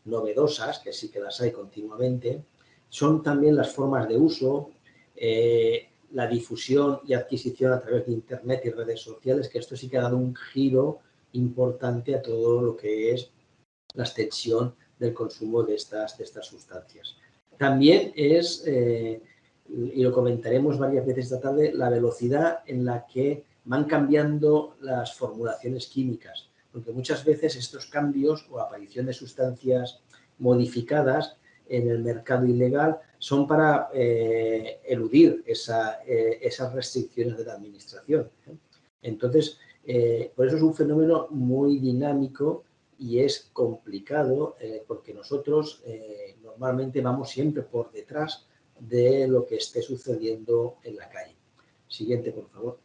novedosas, que sí que las hay continuamente, son también las formas de uso, la difusión y adquisición a través de Internet y redes sociales, que esto sí que ha dado un giro importante a todo lo que es la extensión del consumo de estas sustancias. También es, y lo comentaremos varias veces esta tarde, la velocidad en la que van cambiando las formulaciones químicas, porque muchas veces estos cambios o aparición de sustancias modificadas en el mercado ilegal son para eludir esas restricciones de la administración. Entonces, por eso es un fenómeno muy dinámico y es complicado porque nosotros normalmente vamos siempre por detrás de lo que esté sucediendo en la calle. Siguiente, por favor.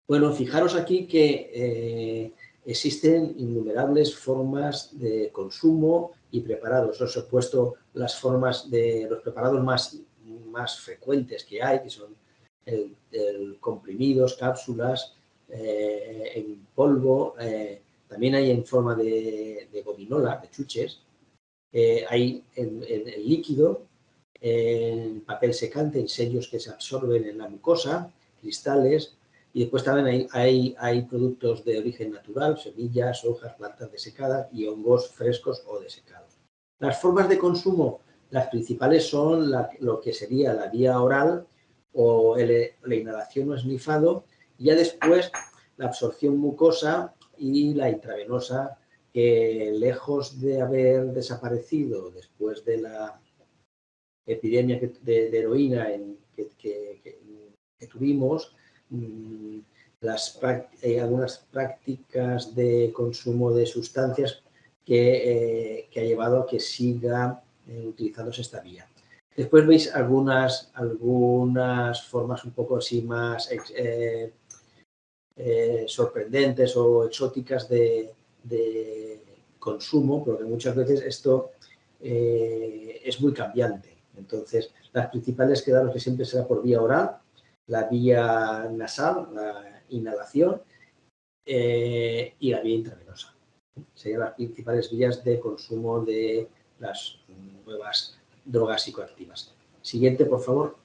Bueno, fijaros aquí que existen innumerables formas de consumo y preparados. Os he puesto las formas de los preparados más frecuentes que hay, que son el comprimidos, cápsulas, en polvo, también hay en forma de gominola, de chuches, hay en líquido, en papel secante, en sellos que se absorben en la mucosa, cristales, y después también hay productos de origen natural, semillas, hojas, plantas desecadas y hongos frescos o desecados. Las formas de consumo, las principales son lo que sería la vía oral o la inhalación o esnifado, y ya después la absorción mucosa y la intravenosa, que lejos de haber desaparecido después de la epidemia de heroína que tuvimos, algunas prácticas de consumo de sustancias que ha llevado a que siga utilizándose esta vía. Después veis algunas formas un poco así más sorprendentes o exóticas de consumo, porque muchas veces esto es muy cambiante. Entonces, las principales quedaron que siempre será por vía oral, la vía nasal, la inhalación y la vía intravenosa. Serían las principales vías de consumo de las nuevas drogas psicoactivas. Siguiente, por favor.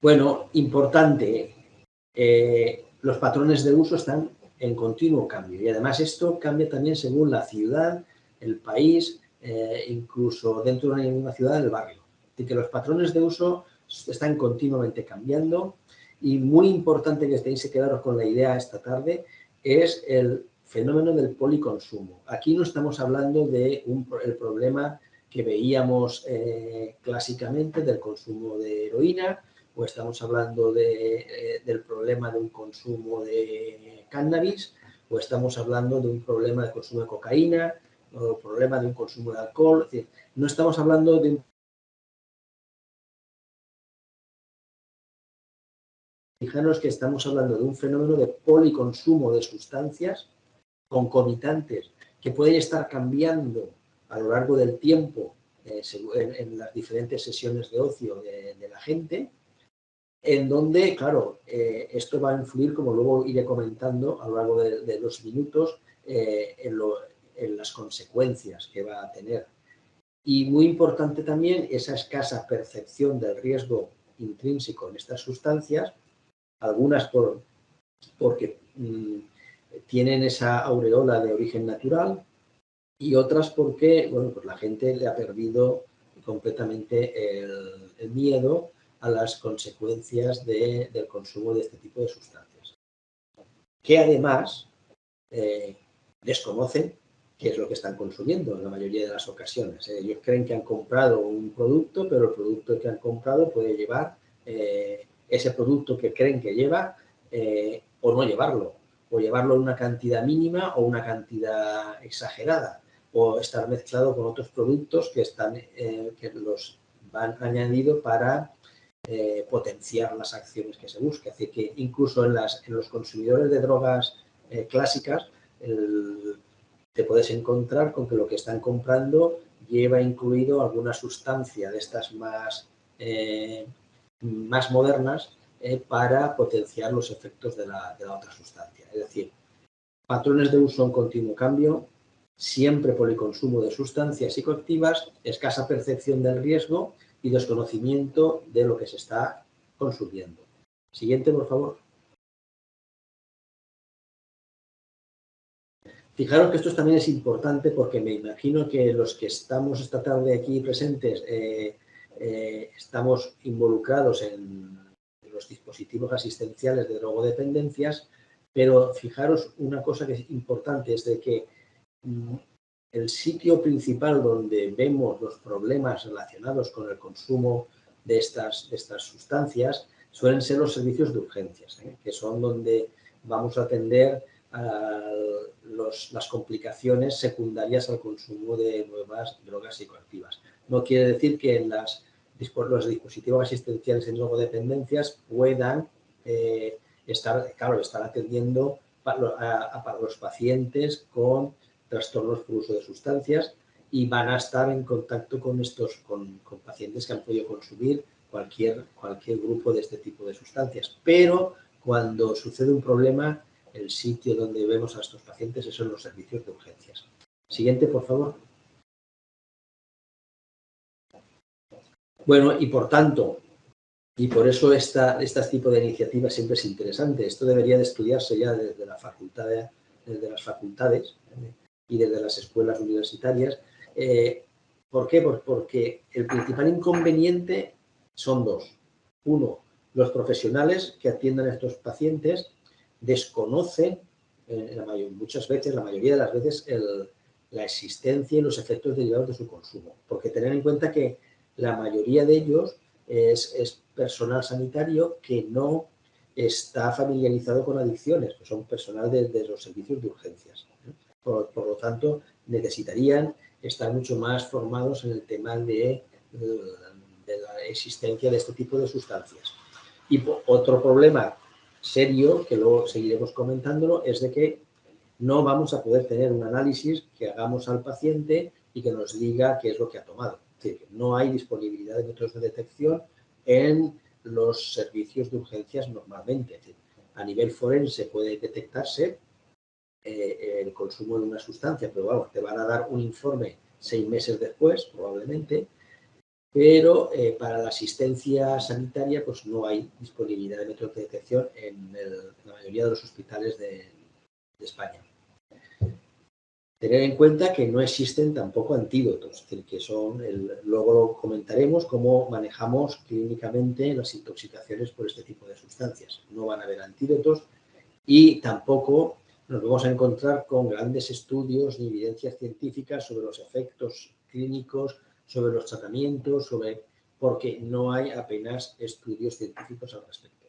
Bueno, importante, los patrones de uso están en continuo cambio y además esto cambia también según la ciudad, el país, incluso dentro de una ciudad, el barrio. Así que los patrones de uso están continuamente cambiando y muy importante que tenéis que quedaros con la idea esta tarde es el fenómeno del policonsumo. Aquí no estamos hablando de el problema que veíamos clásicamente del consumo de heroína, o estamos hablando del problema de un consumo de cannabis, o estamos hablando de un problema de consumo de cocaína, o el problema de un consumo de alcohol. Es decir, no estamos hablando de un... Fijaros que estamos hablando de un fenómeno de policonsumo de sustancias concomitantes que pueden estar cambiando a lo largo del tiempo en las diferentes sesiones de ocio de la gente, en donde, claro, esto va a influir, como luego iré comentando a lo largo de los minutos, en las consecuencias que va a tener. Y muy importante también esa escasa percepción del riesgo intrínseco en estas sustancias, algunas porque tienen esa aureola de origen natural y otras porque, bueno, pues la gente le ha perdido completamente el miedo a las consecuencias del consumo de este tipo de sustancias, que además desconocen qué es lo que están consumiendo en la mayoría de las ocasiones. Ellos creen que han comprado un producto, pero el producto que han comprado puede llevar ese producto que creen que lleva o no llevarlo, o llevarlo en una cantidad mínima o una cantidad exagerada, o estar mezclado con otros productos que los van añadido para potenciar las acciones que se busca. Es decir, que incluso en los consumidores de drogas clásicas te puedes encontrar con que lo que están comprando lleva incluido alguna sustancia de estas más modernas para potenciar los efectos de la otra sustancia. Es decir, patrones de uso en continuo cambio, siempre policonsumo de sustancias psicoactivas, escasa percepción del riesgo y desconocimiento de lo que se está consumiendo. Siguiente, por favor. Fijaros que esto también es importante porque me imagino que los que estamos esta tarde aquí presentes estamos involucrados en los dispositivos asistenciales de drogodependencias, pero fijaros una cosa que es importante, es de que el sitio principal donde vemos los problemas relacionados con el consumo de estas sustancias suelen ser los servicios de urgencias, que son donde vamos a atender a las complicaciones secundarias al consumo de nuevas drogas psicoactivas. No quiere decir que en los dispositivos asistenciales en drogodependencias puedan estar atendiendo para los pacientes con trastornos por uso de sustancias y van a estar en contacto con pacientes que han podido consumir cualquier grupo de este tipo de sustancias. Pero cuando sucede un problema, el sitio donde vemos a estos pacientes son los servicios de urgencias. Siguiente, por favor. Bueno, y por tanto, y por eso este tipo de iniciativas siempre es interesante. Esto debería de estudiarse ya desde las facultades y desde las escuelas universitarias. ¿Por qué? Pues porque el principal inconveniente son dos. Uno, los profesionales que atienden a estos pacientes desconocen muchas veces, la mayoría de las veces, la existencia y los efectos derivados de su consumo. Porque tener en cuenta que la mayoría de ellos es personal sanitario que no está familiarizado con adicciones, que son personal de los servicios de urgencias. Por lo tanto, necesitarían estar mucho más formados en el tema de la existencia de este tipo de sustancias. Y otro problema serio, que luego seguiremos comentándolo, es de que no vamos a poder tener un análisis que hagamos al paciente y que nos diga qué es lo que ha tomado. Es decir, no hay disponibilidad de métodos de detección en los servicios de urgencias normalmente. Es decir, a nivel forense puede detectarse el consumo de una sustancia, pero vamos, te van a dar un informe 6 meses después, probablemente, pero para la asistencia sanitaria pues no hay disponibilidad de métodos de detección en la mayoría de los hospitales de España. Tener en cuenta que no existen tampoco antídotos, es decir, que luego lo comentaremos cómo manejamos clínicamente las intoxicaciones por este tipo de sustancias. No van a haber antídotos y tampoco nos vamos a encontrar con grandes estudios ni evidencias científicas sobre los efectos clínicos, sobre los tratamientos, porque no hay apenas estudios científicos al respecto.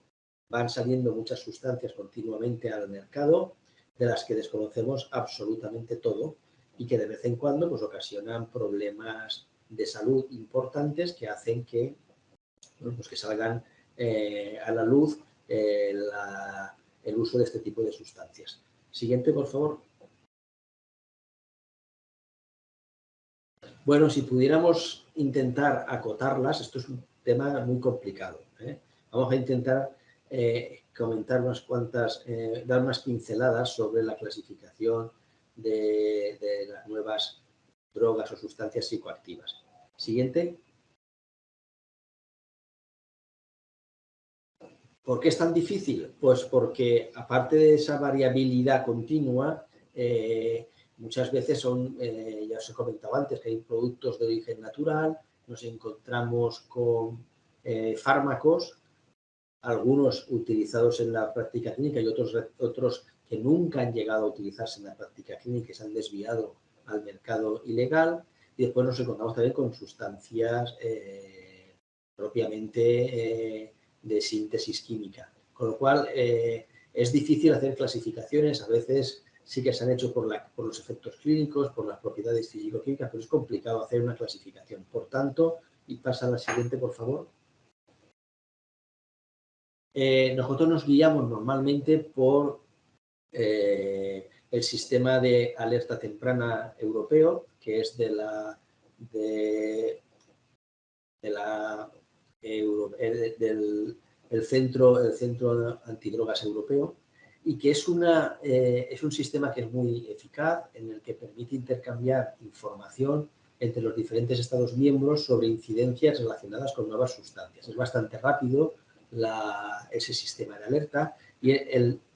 Van saliendo muchas sustancias continuamente al mercado, de las que desconocemos absolutamente todo y que de vez en cuando pues, ocasionan problemas de salud importantes que hacen que, bueno, pues que salgan a la luz el uso de este tipo de sustancias. Siguiente, por favor. Bueno, si pudiéramos intentar acotarlas, esto es un tema muy complicado. Vamos a intentar comentar unas cuantas, dar unas pinceladas sobre la clasificación de las nuevas drogas o sustancias psicoactivas. Siguiente. ¿Por qué es tan difícil? Pues porque aparte de esa variabilidad continua, muchas veces ya os he comentado antes, que hay productos de origen natural, nos encontramos con fármacos, algunos utilizados en la práctica clínica y otros que nunca han llegado a utilizarse en la práctica clínica y se han desviado al mercado ilegal. Y después nos encontramos también con sustancias propiamente de síntesis química. Con lo cual, es difícil hacer clasificaciones. A veces sí que se han hecho por los efectos clínicos, por las propiedades físico-químicas, pero es complicado hacer una clasificación. Por tanto, y pasa a la siguiente, por favor. Nosotros nos guiamos normalmente por el sistema de alerta temprana europeo, que es del el centro antidrogas europeo, y que es un sistema que es muy eficaz, en el que permite intercambiar información entre los diferentes Estados miembros sobre incidencias relacionadas con nuevas sustancias. Es bastante rápido ese sistema de alerta y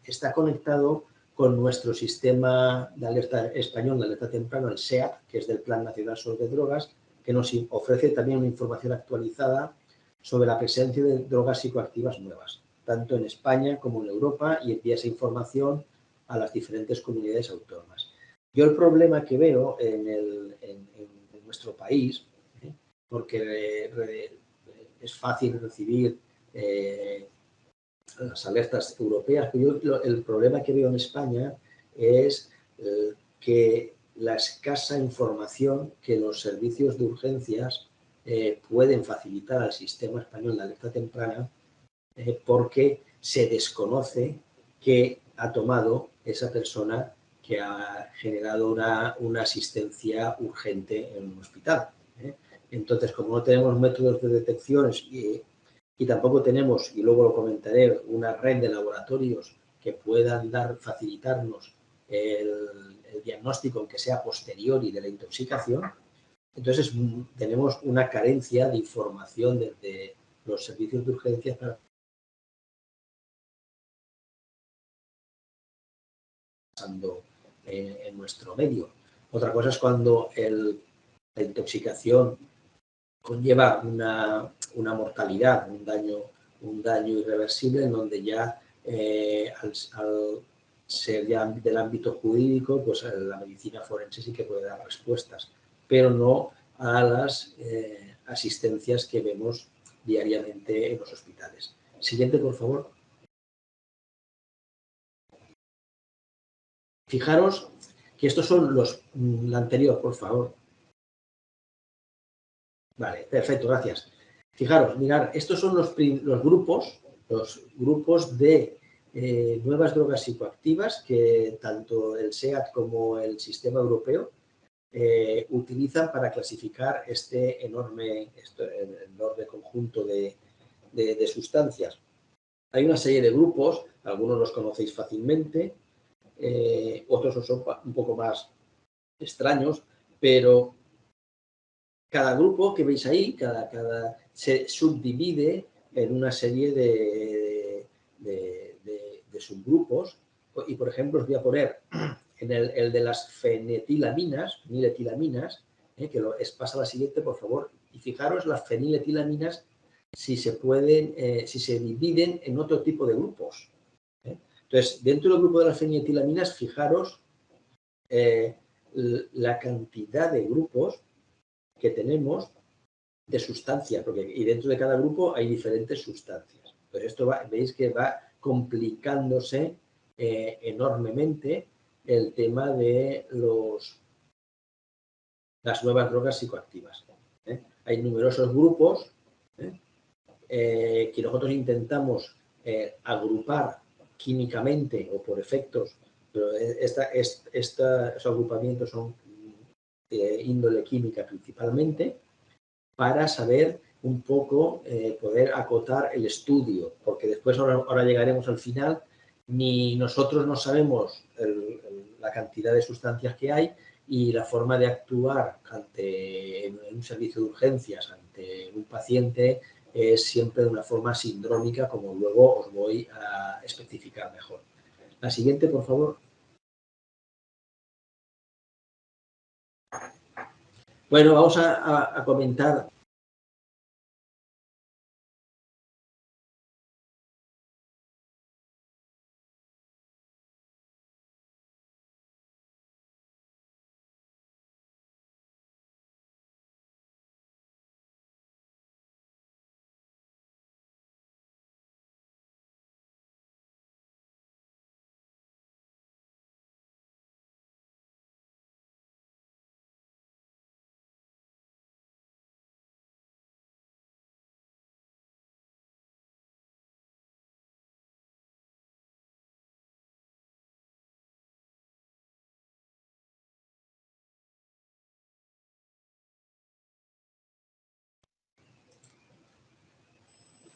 está conectado con nuestro sistema de alerta español, de alerta temprana, el SEAT, que es del Plan Nacional sobre Drogas, que nos ofrece también una información actualizada sobre la presencia de drogas psicoactivas nuevas, tanto en España como en Europa, y envía esa información a las diferentes comunidades autónomas. Yo el problema que veo en nuestro país, porque es fácil recibir las alertas europeas, pero yo el problema que veo en España es que la escasa información que los servicios de urgencias pueden facilitar al sistema español de alerta temprana, porque se desconoce qué ha tomado esa persona que ha generado una asistencia urgente en un hospital. Entonces, como no tenemos métodos de detección y tampoco tenemos, y luego lo comentaré, una red de laboratorios que puedan facilitarnos el diagnóstico, aunque sea posteriori, de la intoxicación, entonces tenemos una carencia de información desde los servicios de urgencias para pasando en nuestro medio. Otra cosa es cuando la intoxicación conlleva una mortalidad, un daño irreversible, en donde ya al ser ya del ámbito jurídico, pues la medicina forense sí que puede dar respuestas, pero no a las asistencias que vemos diariamente en los hospitales. Siguiente, por favor. Fijaros que estos son la anterior, por favor. Vale, perfecto, gracias. Fijaros, mirar, estos son los grupos de nuevas drogas psicoactivas que tanto el SEAT como el sistema europeo utilizan para clasificar este enorme conjunto de sustancias. Hay una serie de grupos, algunos los conocéis fácilmente, otros son un poco más extraños, pero cada grupo que veis ahí, se subdivide en una serie de subgrupos. Y, por ejemplo, os voy a poner en el de las fenetilaminas, que pasa a la siguiente, por favor. Y fijaros las feniletilaminas si se dividen en otro tipo de grupos. Entonces, dentro del grupo de las feniletilaminas, fijaros la cantidad de grupos que tenemos de sustancias, y dentro de cada grupo hay diferentes sustancias. Pues esto veis que va complicándose enormemente el tema de las nuevas drogas psicoactivas. Hay numerosos grupos que nosotros intentamos agrupar químicamente o por efectos, pero estos agrupamientos son de índole química principalmente, para saber un poco, poder acotar el estudio, porque después ahora llegaremos al final, ni nosotros no sabemos la cantidad de sustancias que hay, y la forma de actuar en un servicio de urgencias ante un paciente es siempre de una forma sindrómica, como luego os voy a especificar mejor. La siguiente, por favor. Bueno, vamos a comentar.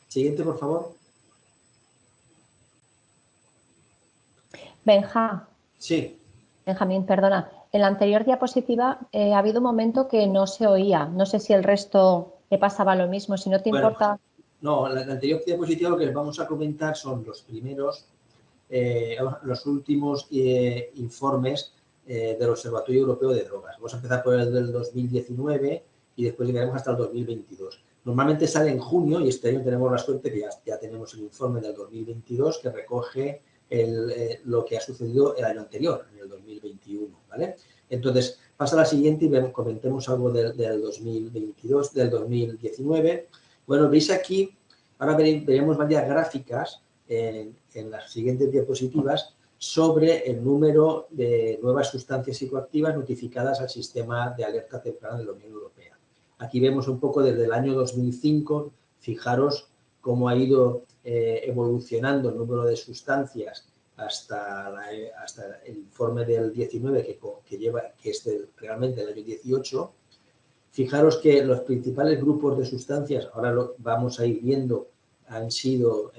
Siguiente, por favor. Sí. Benjamín, perdona. En la anterior diapositiva ha habido un momento que no se oía. No sé si el resto le pasaba lo mismo. Si no te importa... No, la anterior diapositiva lo que les vamos a comentar son los primeros, los últimos informes del Observatorio Europeo de Drogas. Vamos a empezar por el del 2019 y después llegaremos hasta el 2022. Normalmente sale en junio y este año tenemos la suerte que ya tenemos el informe del 2022 que recoge lo que ha sucedido el año anterior, en el 2021, ¿vale? Entonces, pasa a la siguiente y comentemos algo del 2022, del 2019. Bueno, veis aquí, ahora veremos varias gráficas en las siguientes diapositivas sobre el número de nuevas sustancias psicoactivas notificadas al sistema de alerta temprana de la Unión Europea. Aquí vemos un poco desde el año 2005, fijaros cómo ha ido evolucionando el número de sustancias hasta el informe del 19 que es realmente del año 18. Fijaros que los principales grupos de sustancias, ahora lo vamos a ir viendo, han sido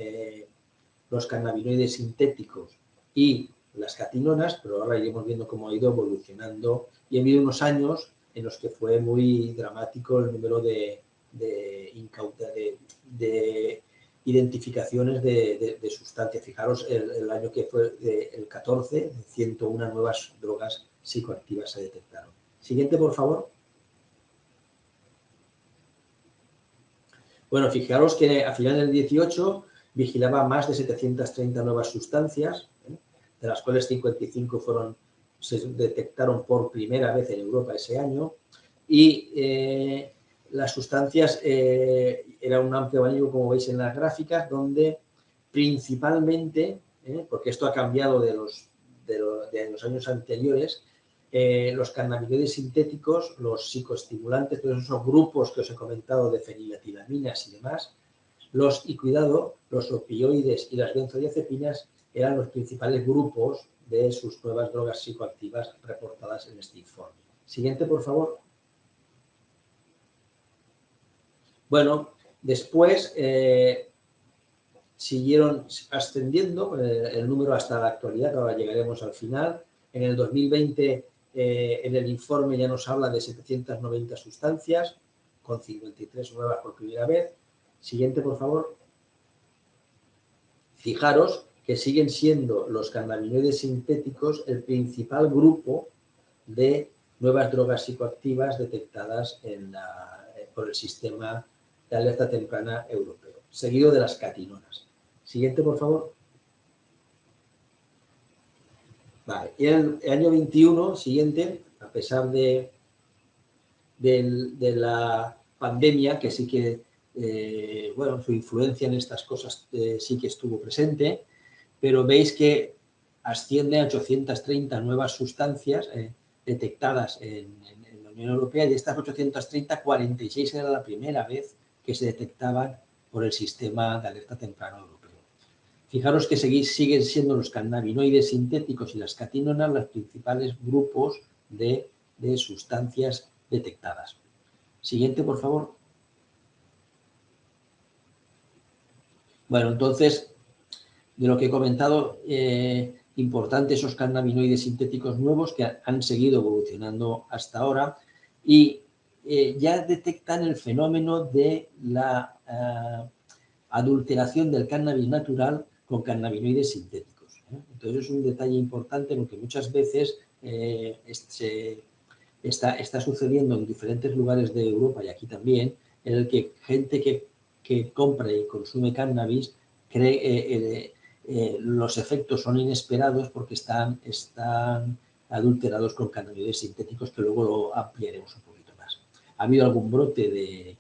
los cannabinoides sintéticos y las catinonas, pero ahora iremos viendo cómo ha ido evolucionando y ha habido unos años en los que fue muy dramático el número de identificaciones de sustancias. Fijaros el año que fue el 14, 101 nuevas drogas psicoactivas se detectaron. Siguiente, por favor. Bueno, fijaros que a finales del 18 vigilaba más de 730 nuevas sustancias, de las cuales 55 se detectaron por primera vez en Europa ese año, y las sustancias era un amplio abanico, como veis en las gráficas, donde principalmente, porque esto ha cambiado de los años anteriores, los cannabinoides sintéticos, los psicoestimulantes, todos esos grupos que os he comentado de feniletilaminas y demás, los opioides y las benzodiazepinas eran los principales grupos de sus nuevas drogas psicoactivas reportadas en este informe. Siguiente, por favor. Bueno, después siguieron ascendiendo el número hasta la actualidad, ahora llegaremos al final. En el 2020, en el informe ya nos habla de 790 sustancias, con 53 nuevas por primera vez. Siguiente, por favor. Fijaros que siguen siendo los cannabinoides sintéticos el principal grupo de nuevas drogas psicoactivas detectadas por el sistema de alerta temprana europeo, seguido de las catinonas. Siguiente, por favor. Vale, y en el año 21, siguiente, a pesar de la pandemia, que sí que, bueno, su influencia en estas cosas sí que estuvo presente, pero veis que asciende a 830 nuevas sustancias detectadas en la Unión Europea, y de estas 830, 46 era la primera vez que se detectaban por el sistema de alerta temprana europeo. Fijaros que siguen siendo los cannabinoides sintéticos y las catinonas los principales grupos de sustancias detectadas. Siguiente, por favor. Bueno, entonces, de lo que he comentado, importantes esos cannabinoides sintéticos nuevos que han seguido evolucionando hasta ahora y ya detectan el fenómeno de la adulteración del cannabis natural con cannabinoides sintéticos. Entonces es un detalle importante porque muchas veces está sucediendo en diferentes lugares de Europa y aquí también, en el que gente que compra y consume cannabis cree los efectos son inesperados porque están adulterados con cannabinoides sintéticos, que luego lo ampliaremos un poquito más. Ha habido algún brote de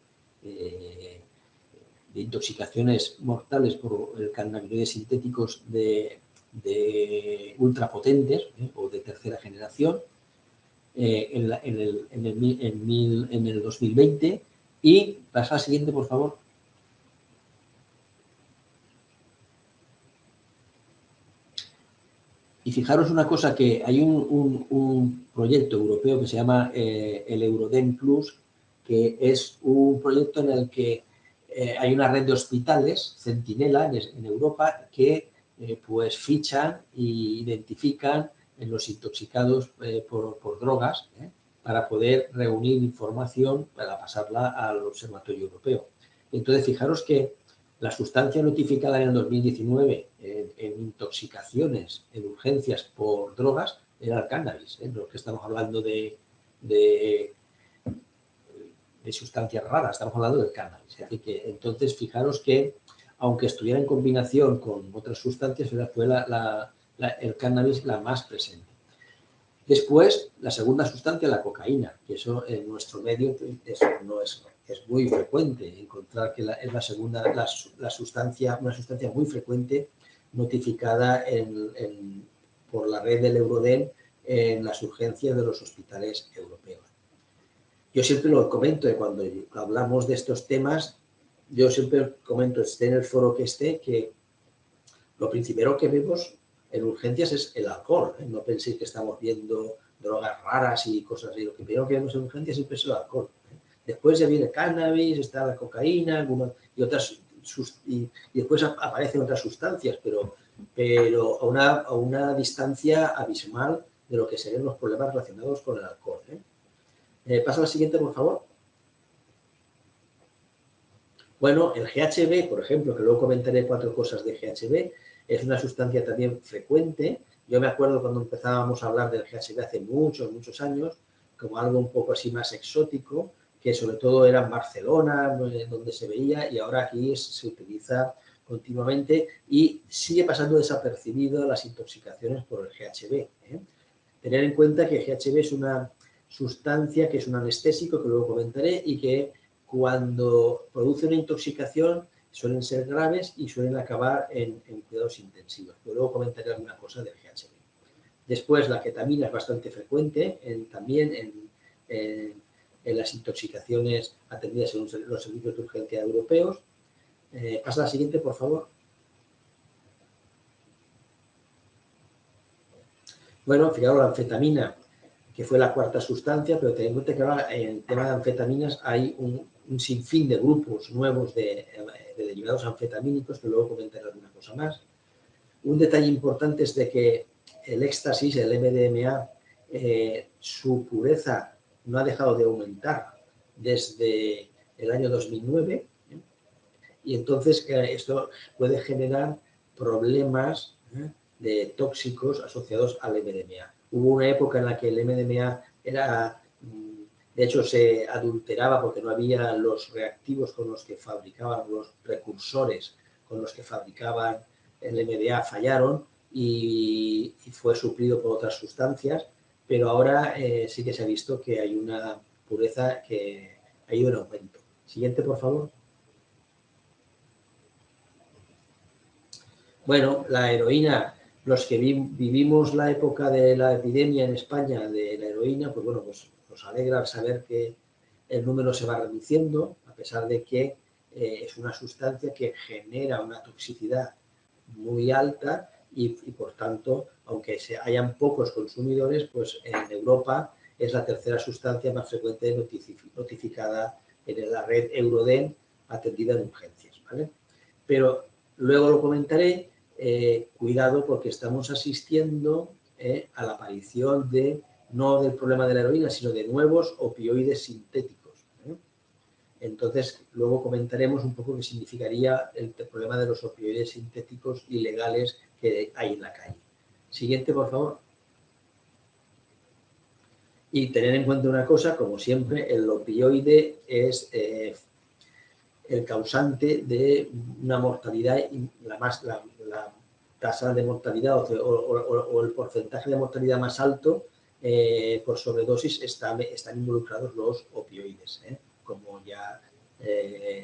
intoxicaciones mortales por cannabinoides sintéticos de ultrapotentes o de tercera generación en el 2020. Y pasa al siguiente, por favor. Y fijaros una cosa, que hay un proyecto europeo que se llama el Eurodem Plus, que es un proyecto en el que hay una red de hospitales, Centinela, en Europa, que pues fichan e identifican en los intoxicados por drogas, para poder reunir información para pasarla al Observatorio Europeo. Entonces, fijaros que la sustancia notificada en el 2019 en intoxicaciones, en urgencias por drogas, era el cannabis. Lo que estamos hablando de sustancias raras, estamos hablando del cannabis. Así que, entonces, fijaros que, aunque estuviera en combinación con otras sustancias, fue el cannabis la más presente. Después, la segunda sustancia, la cocaína, que eso en nuestro medio es muy frecuente encontrar que es la segunda, una sustancia muy frecuente notificada por la red del Euroden en las urgencias de los hospitales europeos. Yo siempre lo comento, cuando hablamos de estos temas, yo siempre comento, esté en el foro que esté, que lo primero que vemos en urgencias es el alcohol. No penséis que estamos viendo drogas raras y cosas así. Lo primero que vemos en urgencias siempre es el alcohol. Después ya viene el cannabis, está la cocaína y después aparecen otras sustancias, pero a una distancia abismal de lo que serían los problemas relacionados con el alcohol. Pasa a la siguiente, por favor. Bueno, el GHB, por ejemplo, que luego comentaré 4 cosas de GHB, es una sustancia también frecuente. Yo me acuerdo cuando empezábamos a hablar del GHB hace muchos, muchos años, como algo un poco así más exótico, que sobre todo era en Barcelona, donde se veía, y ahora aquí se utiliza continuamente y sigue pasando desapercibido las intoxicaciones por el GHB. Tener en cuenta que el GHB es una sustancia que es un anestésico, que luego comentaré, y que cuando produce una intoxicación suelen ser graves y suelen acabar en cuidados intensivos. Pero luego comentaré alguna cosa del GHB. Después, la ketamina es bastante frecuente también en las intoxicaciones atendidas en los servicios de urgencia europeos. Pasa a la siguiente, por favor. Bueno, fijaros, la anfetamina, que fue la 4ª sustancia, pero tened en cuenta que ahora en el tema de anfetaminas hay un sinfín de grupos nuevos de derivados anfetamínicos, que luego comentaré alguna cosa más. Un detalle importante es de que el éxtasis, el MDMA, su pureza no ha dejado de aumentar desde el año 2009, y entonces esto puede generar problemas de tóxicos asociados al MDMA. Hubo una época en la que el MDMA de hecho se adulteraba porque no había los reactivos con los que fabricaban, los precursores con los que fabricaban el MDMA fallaron y fue suplido por otras sustancias, pero ahora sí que se ha visto que hay una pureza que ha ido en aumento. Siguiente, por favor. Bueno, la heroína, los que vivimos la época de la epidemia en España de la heroína, pues bueno, pues nos alegra saber que el número se va reduciendo, a pesar de que es una sustancia que genera una toxicidad muy alta y por tanto, aunque hayan pocos consumidores, pues en Europa es la 3ª sustancia más frecuente notificada en la red Euroden atendida en urgencias, ¿vale? Pero luego lo comentaré, cuidado porque estamos asistiendo a la aparición no del problema de la heroína, sino de nuevos opioides sintéticos. Entonces, luego comentaremos un poco qué significaría el problema de los opioides sintéticos ilegales que hay en la calle. Siguiente, por favor. Y tener en cuenta una cosa, como siempre, el opioide es el causante de una mortalidad, la tasa de mortalidad o el porcentaje de mortalidad más alto por sobredosis están involucrados los opioides. Como ya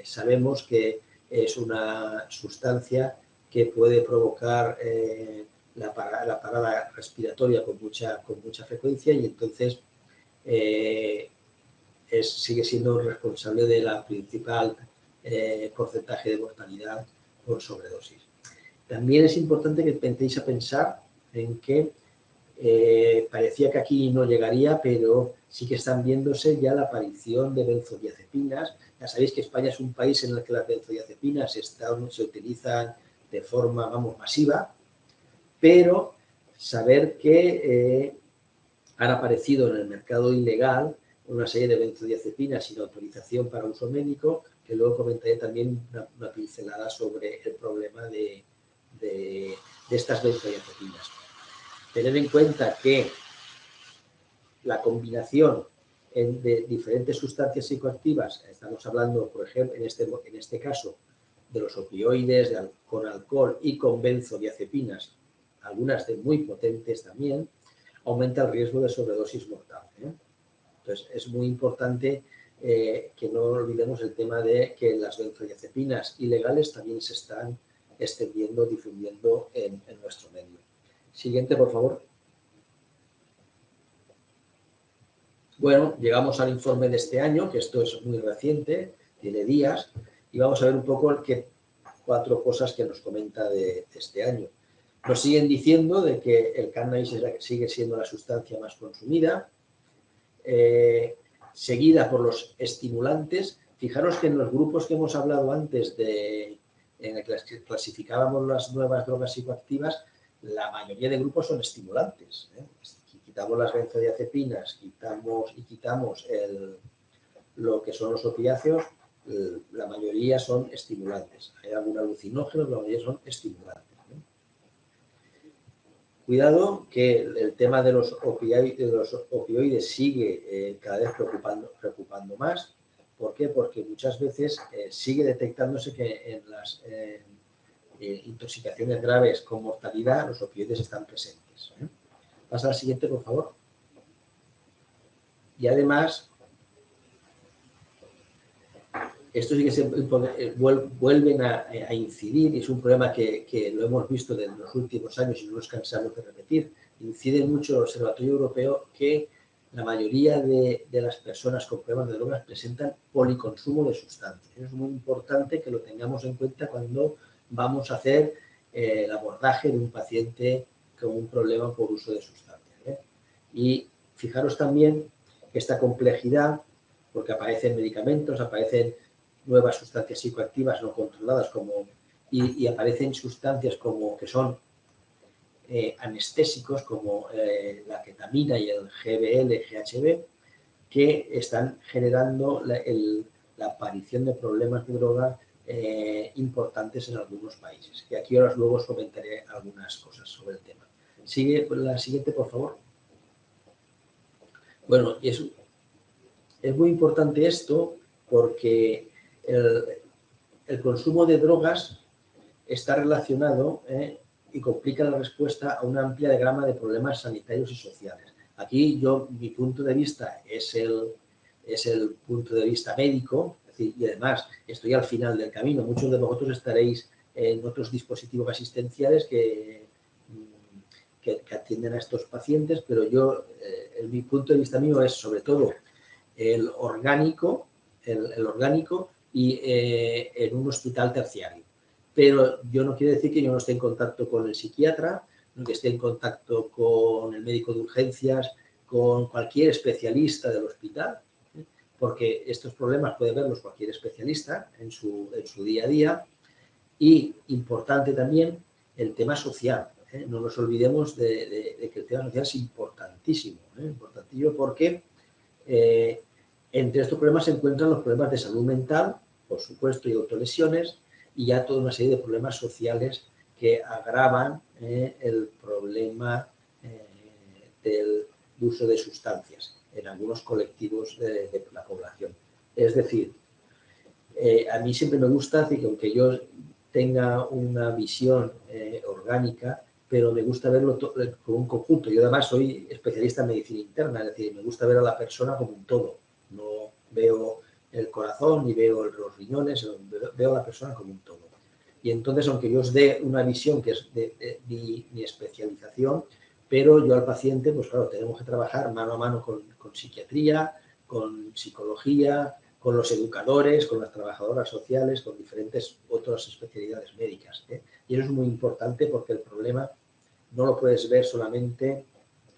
sabemos que es una sustancia que puede provocar la parada respiratoria con mucha frecuencia y entonces sigue siendo responsable de la principal porcentaje de mortalidad por sobredosis. También es importante que empecéis a pensar en que parecía que aquí no llegaría, pero sí que están viéndose ya la aparición de benzodiazepinas. Ya sabéis que España es un país en el que las benzodiazepinas se utilizan de forma, masiva, pero saber que han aparecido en el mercado ilegal una serie de benzodiazepinas sin autorización para uso médico, que luego comentaré también una pincelada sobre el problema de estas benzodiazepinas. Tener en cuenta que la combinación de diferentes sustancias psicoactivas, estamos hablando, por ejemplo, en este caso, de los opioides, con alcohol y con benzodiazepinas, algunas de muy potentes también, aumenta el riesgo de sobredosis mortal. Entonces, es muy importante que no olvidemos el tema de que las benzodiazepinas ilegales también se están extendiendo, difundiendo en nuestro medio. Siguiente, por favor. Bueno, llegamos al informe de este año, que esto es muy reciente, tiene días, y vamos a ver un poco 4 cosas que nos comenta de este año. Nos siguen diciendo de que el cannabis sigue siendo la sustancia más consumida, seguida por los estimulantes. Fijaros que en los grupos que hemos hablado antes, en el que clasificábamos las nuevas drogas psicoactivas, la mayoría de grupos son estimulantes. Si quitamos las benzodiazepinas quitamos lo que son los opiáceos, la mayoría son estimulantes. Hay algún alucinógeno, la mayoría son estimulantes. Cuidado que el tema de los opioides sigue cada vez preocupando más. ¿Por qué? Porque muchas veces sigue detectándose que en las intoxicaciones graves con mortalidad los opioides están presentes. Pasa al siguiente, por favor. Y además, esto sí que vuelven a incidir, y es un problema que lo hemos visto en los últimos años y no nos cansamos de repetir. Incide mucho el Observatorio Europeo que la mayoría de las personas con problemas de drogas presentan policonsumo de sustancias. Es muy importante que lo tengamos en cuenta cuando vamos a hacer el abordaje de un paciente con un problema por uso de sustancias. Y fijaros también que esta complejidad, porque aparecen medicamentos, aparecen nuevas sustancias psicoactivas no controladas y aparecen sustancias que son anestésicos como la ketamina y el GBL, GHB, que están generando la aparición de problemas de droga importantes en algunos países. Que aquí ahora luego os comentaré algunas cosas sobre el tema. Sigue la siguiente, por favor. Bueno, es muy importante esto porque el consumo de drogas está relacionado y complica la respuesta a una amplia gama de problemas sanitarios y sociales. Aquí mi punto de vista es el punto de vista médico, es decir, y además estoy al final del camino. Muchos de vosotros estaréis en otros dispositivos asistenciales que atienden a estos pacientes, pero mi punto de vista mío es sobre todo el orgánico y en un hospital terciario. Pero yo no quiero decir que yo no esté en contacto con el psiquiatra, que esté en contacto con el médico de urgencias, con cualquier especialista del hospital, porque estos problemas puede verlos cualquier especialista en su día a día. Y importante también el tema social. No nos olvidemos de que el tema social es importantísimo, importantísimo porque entre estos problemas se encuentran los problemas de salud mental, por supuesto, y autolesiones, y ya toda una serie de problemas sociales que agravan el problema del uso de sustancias en algunos colectivos de la población. Es decir, a mí siempre me gusta decir que aunque yo tenga una visión orgánica, pero me gusta verlo como un conjunto. Yo además soy especialista en medicina interna, es decir, me gusta ver a la persona como un todo. No veo el corazón ni veo los riñones, veo a la persona como un todo. Y entonces, aunque yo os dé una visión que es de mi especialización, pero yo al paciente, pues claro, tenemos que trabajar mano a mano con psiquiatría, con psicología, con los educadores, con las trabajadoras sociales, con diferentes otras especialidades médicas. Y eso es muy importante porque el problema no lo puedes ver solamente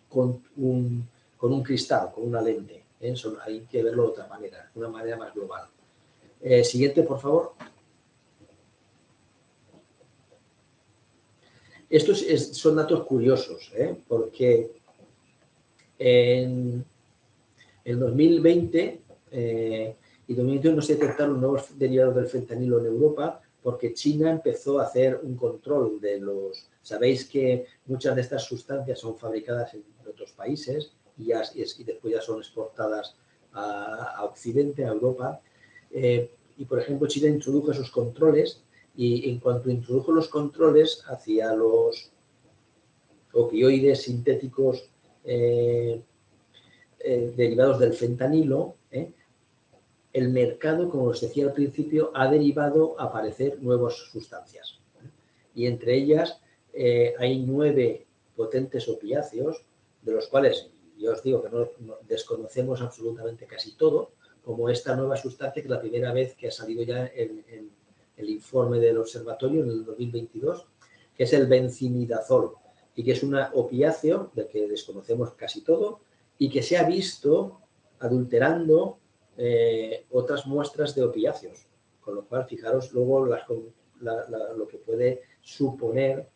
con un cristal, con una lente. Hay que verlo de otra manera, de una manera más global. Siguiente, por favor. Estos son datos curiosos, porque en el 2020 y 2021 se detectaron nuevos derivados del fentanilo en Europa porque China empezó a hacer un control de los... Sabéis que muchas de estas sustancias son fabricadas en otros países y después ya son exportadas a Occidente, a Europa. Y, por ejemplo, China introdujo esos controles y en cuanto introdujo los controles hacia los opioides sintéticos derivados del fentanilo, el mercado, como os decía al principio, ha derivado a aparecer nuevas sustancias. Y entre ellas hay 9 potentes opiáceos, de los cuales yo os digo que no desconocemos absolutamente casi todo, como esta nueva sustancia que es la primera vez que ha salido ya en el informe del observatorio en el 2022, que es el benzimidazol, y que es un opiáceo del que desconocemos casi todo y que se ha visto adulterando otras muestras de opiáceos, con lo cual fijaros luego lo que puede suponer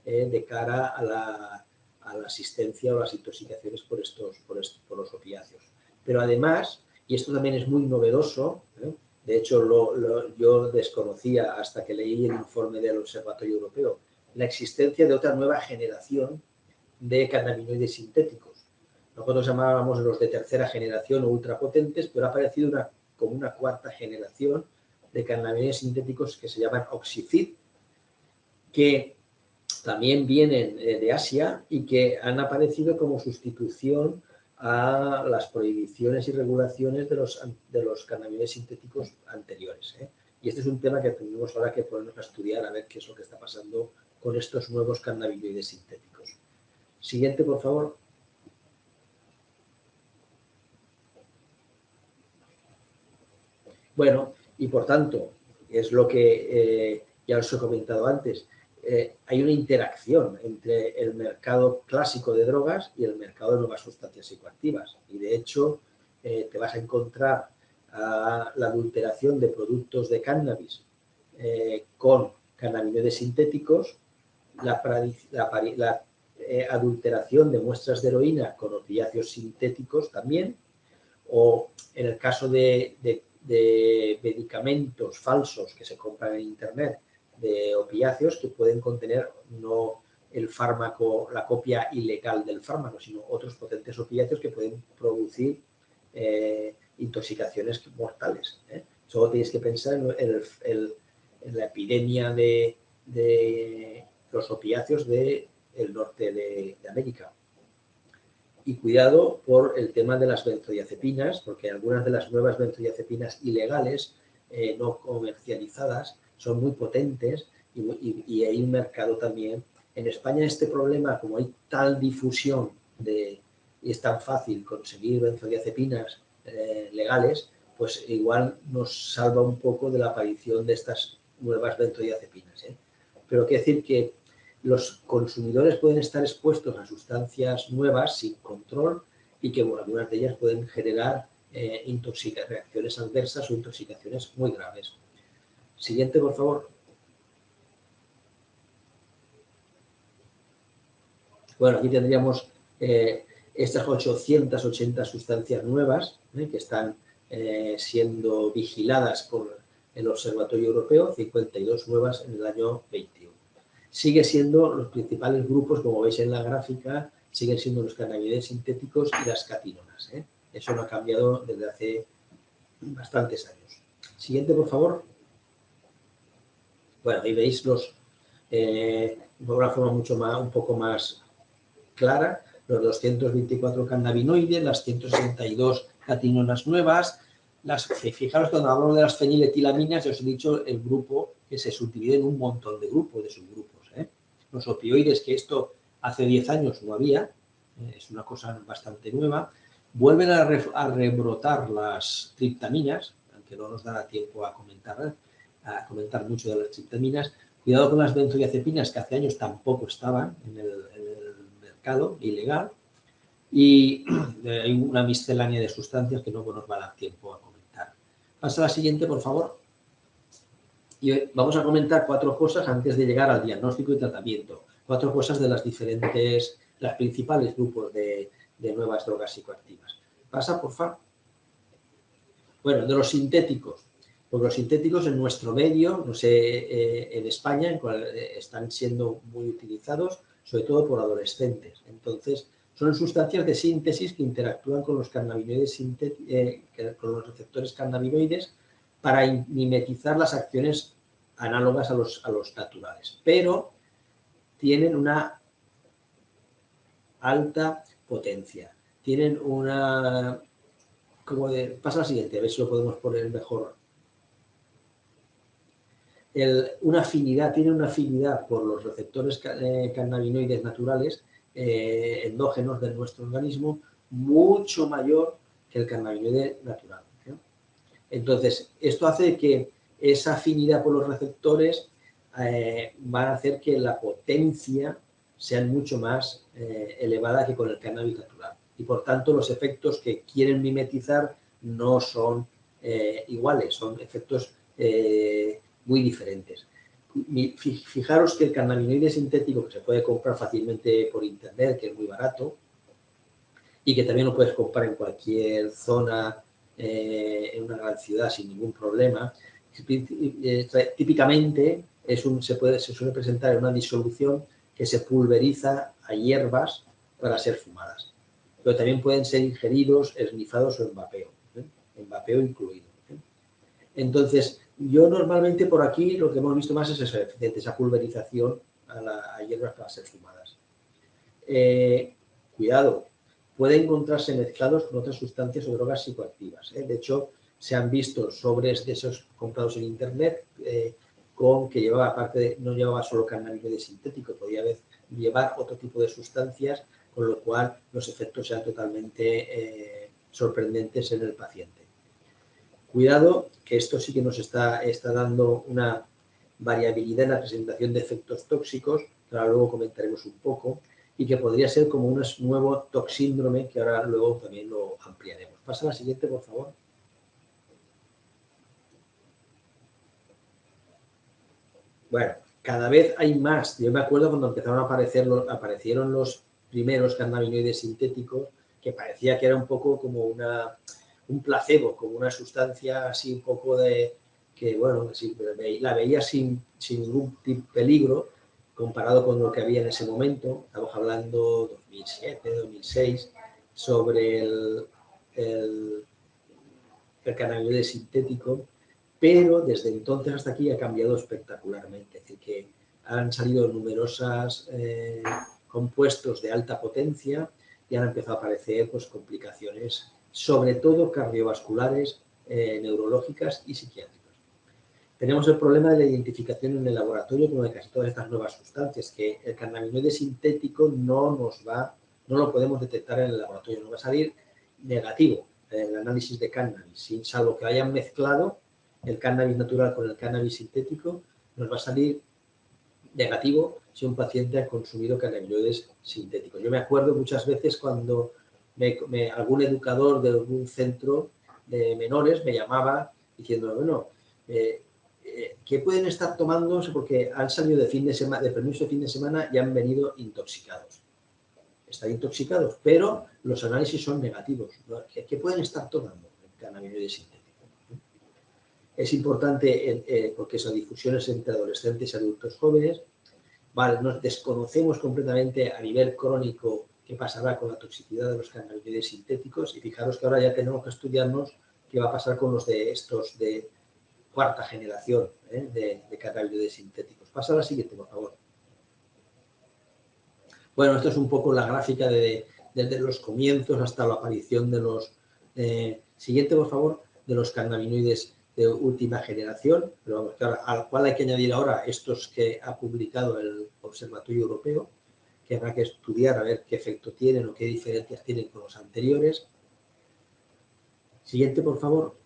de cara a la asistencia o las intoxicaciones por los opiáceos. Pero además, y esto también es muy novedoso, de hecho yo desconocía hasta que leí el informe del Observatorio Europeo, la existencia de otra nueva generación de cannabinoides sintéticos. Nosotros llamábamos los de tercera generación o ultrapotentes, pero ha aparecido como una cuarta generación de cannabinoides sintéticos que se llaman Oxyfit, que también vienen de Asia y que han aparecido como sustitución a las prohibiciones y regulaciones de los cannabinoides sintéticos anteriores. Y este es un tema que tenemos ahora que ponernos a estudiar a ver qué es lo que está pasando con estos nuevos cannabinoides sintéticos. Siguiente, por favor. Bueno, y por tanto, es lo que ya os he comentado antes, hay una interacción entre el mercado clásico de drogas y el mercado de nuevas sustancias psicoactivas. Y de hecho, te vas a encontrar la adulteración de productos de cannabis con cannabinoides sintéticos, la adulteración de muestras de heroína con opiáceos sintéticos también, o en el caso de medicamentos falsos que se compran en Internet, de opiáceos que pueden contener no el fármaco, la copia ilegal del fármaco, sino otros potentes opiáceos que pueden producir intoxicaciones mortales. Solo tenéis que pensar en la epidemia de los opiáceos del norte de América. Y cuidado por el tema de las benzodiazepinas, porque algunas de las nuevas benzodiazepinas ilegales, no comercializadas, son muy potentes y hay un mercado también. En España este problema, como hay tal difusión y es tan fácil conseguir benzodiazepinas legales, pues igual nos salva un poco de la aparición de estas nuevas benzodiazepinas. Pero quiero decir que los consumidores pueden estar expuestos a sustancias nuevas sin control y que algunas de ellas pueden generar reacciones adversas o intoxicaciones muy graves. Siguiente, por favor. Bueno, aquí tendríamos estas 880 sustancias nuevas que están siendo vigiladas por el Observatorio Europeo, 52 nuevas en el año 21. Sigue siendo los principales grupos, como veis en la gráfica, siguen siendo los cannabinoides sintéticos y las catinonas. Eso no ha cambiado desde hace bastantes años. Siguiente, por favor. Bueno, ahí veis de una forma un poco más clara, los 224 cannabinoides, las 162 catinonas nuevas. Fijaros, cuando hablamos de las feniletilaminas, ya os he dicho el grupo que se subdivide en un montón de grupos, de subgrupos. Los opioides, que esto hace 10 años no había, es una cosa bastante nueva. Vuelven a rebrotar las triptaminas, aunque no nos dará tiempo a comentar mucho de las triptaminas. Cuidado con las benzodiazepinas, que hace años tampoco estaban en el mercado ilegal. Y hay una miscelánea de sustancias que no nos va a dar tiempo a comentar. Pasa a la siguiente, por favor. Y vamos a comentar 4 cosas antes de llegar al diagnóstico y tratamiento. 4 cosas de las principales grupos de nuevas drogas psicoactivas. Pasa, por favor. Bueno, de los sintéticos. Porque los sintéticos en nuestro medio, no sé, en España, están siendo muy utilizados, sobre todo por adolescentes. Entonces, son sustancias de síntesis que interactúan con los cannabinoides con los receptores cannabinoides para mimetizar las acciones análogas a los naturales. Pero tienen una alta potencia. Tienen una... pasa la siguiente, a ver si lo podemos poner mejor. Tiene una afinidad por los receptores cannabinoides naturales endógenos de nuestro organismo mucho mayor que el cannabinoide natural. Entonces, esto hace que esa afinidad por los receptores va a hacer que la potencia sea mucho más elevada que con el cannabis natural. Y por tanto, los efectos que quieren mimetizar no son iguales, son efectos muy diferentes. Fijaros que el cannabinoide sintético, que se puede comprar fácilmente por internet, que es muy barato, y que también lo puedes comprar en cualquier zona, en una gran ciudad sin ningún problema, típicamente se suele presentar en una disolución que se pulveriza a hierbas para ser fumadas. Pero también pueden ser ingeridos, esnifados o en vapeo incluido. Entonces, yo normalmente por aquí lo que hemos visto más es eso, esa pulverización a hierbas para ser fumadas. Cuidado, puede encontrarse mezclados con otras sustancias o drogas psicoactivas. De hecho, se han visto sobres de esos comprados en internet con que llevaba, no llevaba solo cannabinoide sintético, podía llevar otro tipo de sustancias, con lo cual los efectos sean totalmente sorprendentes en el paciente. Cuidado, que esto sí que nos está dando una variabilidad en la presentación de efectos tóxicos, que ahora luego comentaremos un poco, y que podría ser como un nuevo toxíndrome, que ahora luego también lo ampliaremos. Pasa a la siguiente, por favor. Bueno, cada vez hay más. Yo me acuerdo cuando empezaron aparecieron los primeros cannabinoides sintéticos, que parecía que era un poco como un placebo, como una sustancia así un poco que, bueno, la veía sin ningún peligro comparado con lo que había en ese momento. Estamos hablando 2007, 2006, sobre el cannabinoide sintético, pero desde entonces hasta aquí ha cambiado espectacularmente. Es decir, que han salido numerosos compuestos de alta potencia y han empezado a aparecer pues, complicaciones, sobre todo cardiovasculares, neurológicas y psiquiátricas. Tenemos el problema de la identificación en el laboratorio, como de casi todas estas nuevas sustancias, que el cannabinoide sintético no lo podemos detectar en el laboratorio, no va a salir negativo el análisis de cannabis, salvo que hayan mezclado el cannabis natural con el cannabis sintético, nos va a salir negativo si un paciente ha consumido cannabinoides sintéticos. Yo me acuerdo muchas veces cuando algún educador de algún centro de menores me llamaba diciendo, bueno, ¿qué pueden estar tomándose? Porque han salido de permiso de fin de semana y han venido intoxicados. Están intoxicados, pero los análisis son negativos. ¿Qué pueden estar tomando el cannabinoide sintético? Es importante porque esa difusión es entre adolescentes y adultos jóvenes. Vale, nos desconocemos completamente a nivel crónico qué pasará con la toxicidad de los cannabinoides sintéticos y fijaros que ahora ya tenemos que estudiarnos qué va a pasar con los de estos de cuarta generación de cannabinoides sintéticos. Pasa a la siguiente, por favor. Bueno, esto es un poco la gráfica desde los comienzos hasta la aparición de los... siguiente, por favor, de los cannabinoides de última generación, pero vamos, claro, al cual hay que añadir ahora estos que ha publicado el Observatorio Europeo, que habrá que estudiar a ver qué efecto tienen o qué diferencias tienen con los anteriores. Siguiente, por favor.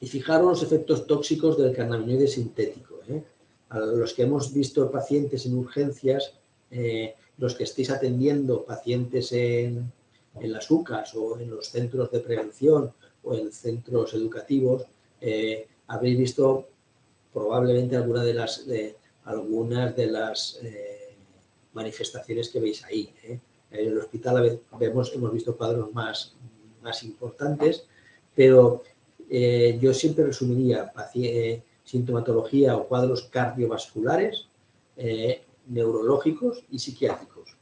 Y fijaros los efectos tóxicos del cannabinoide sintético. A los que hemos visto pacientes en urgencias, los que estéis atendiendo pacientes en las UCAs o en los centros de prevención o en centros educativos, habréis visto probablemente algunas de las manifestaciones que veis ahí. En el hospital hemos visto cuadros más importantes, pero yo siempre resumiría sintomatología o cuadros cardiovasculares, neurológicos y psiquiátricos,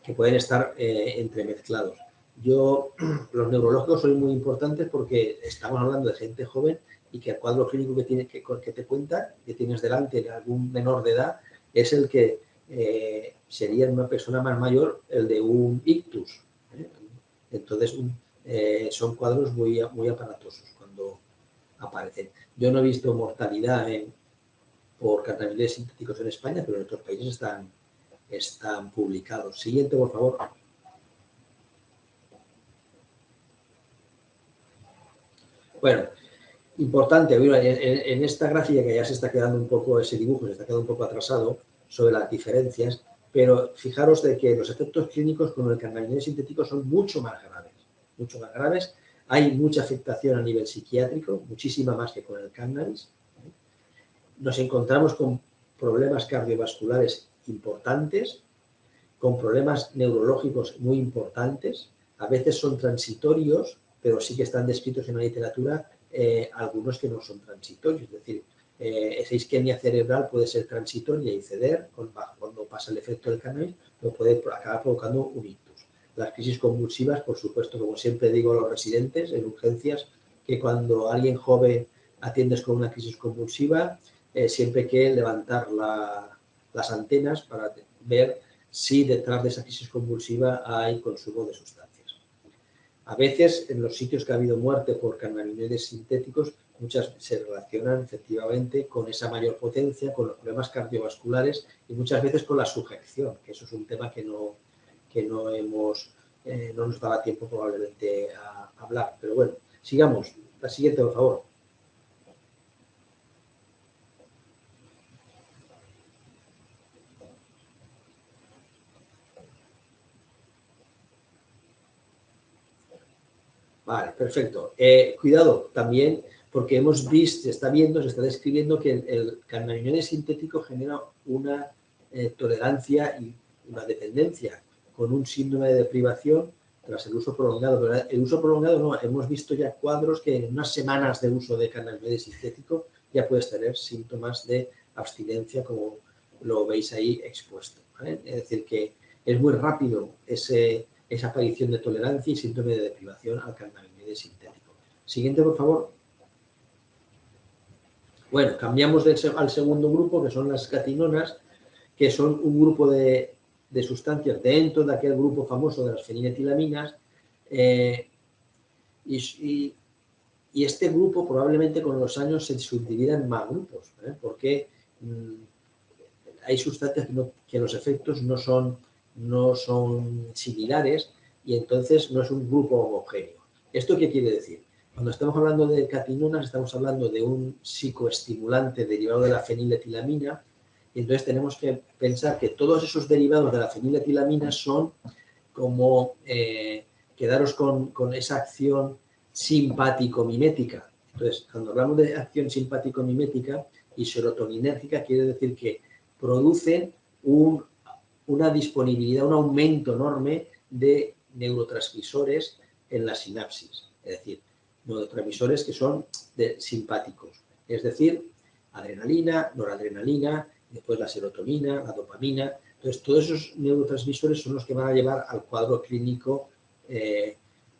que pueden estar entremezclados. Los neurológicos son muy importantes porque estamos hablando de gente joven y que el cuadro clínico que te cuenta, que tienes delante de algún menor de edad, es el que sería en una persona más mayor el de un ictus. Entonces, son cuadros muy aparatosos cuando aparecen. Yo no he visto mortalidad por cannabinoides sintéticos en España, pero en otros países están publicados. Siguiente, por favor. Bueno, importante, en esta gráfica que ya se está quedando un poco, ese dibujo se está quedando un poco atrasado sobre las diferencias, pero fijaros de que los efectos clínicos con el cannabinoide sintético son mucho más graves. Mucho más graves. Hay mucha afectación a nivel psiquiátrico, muchísima más que con el cannabis. Nos encontramos con problemas cardiovasculares importantes, con problemas neurológicos muy importantes. A veces son transitorios, pero sí que están descritos en la literatura algunos que no son transitorios. Es decir, esa isquemia cerebral puede ser transitoria y ceder cuando pasa el efecto del cannabis, pero puede acabar provocando un ictus. Las crisis convulsivas, por supuesto, como siempre digo a los residentes en urgencias, que cuando alguien joven atiendes con una crisis convulsiva, siempre hay que levantar las antenas para ver si detrás de esa crisis convulsiva hay consumo de sustancias. A veces, en los sitios que ha habido muerte por cannabinoides sintéticos, muchas se relacionan efectivamente con esa mayor potencia, con los problemas cardiovasculares y muchas veces con la sujeción, que eso es un tema que no nos daba tiempo probablemente a hablar. Pero bueno, sigamos. La siguiente, por favor. Vale, perfecto. Cuidado también, porque hemos visto, se está describiendo que el cannabinoide sintético genera una tolerancia y una dependencia con un síndrome de deprivación tras el uso prolongado. Pero el uso prolongado no, hemos visto ya cuadros que en unas semanas de uso de cannabinoide sintético ya puedes tener síntomas de abstinencia, como lo veis ahí expuesto, ¿vale? Es decir, que es muy rápido esa aparición de tolerancia y síndrome de deprivación al cannabinoide sintético. Siguiente, por favor. Bueno, cambiamos al segundo grupo, que son las catinonas, que son un grupo de sustancias dentro de aquel grupo famoso de las feniletilaminas. Y este grupo probablemente con los años se subdivida en más grupos, porque hay sustancias que los efectos no son similares y entonces no es un grupo homogéneo. ¿Esto qué quiere decir? Cuando estamos hablando de catinonas, estamos hablando de un psicoestimulante derivado de la feniletilamina, y entonces tenemos que pensar que todos esos derivados de la feniletilamina son como quedaros con esa acción simpático-mimética. Entonces, cuando hablamos de acción simpático-mimética y serotoninérgica, quiere decir que producen una disponibilidad, un aumento enorme de neurotransmisores en la sinapsis. Es decir, neurotransmisores que son simpáticos. Es decir, adrenalina, noradrenalina, después la serotonina, la dopamina. Entonces, todos esos neurotransmisores son los que van a llevar al cuadro clínico,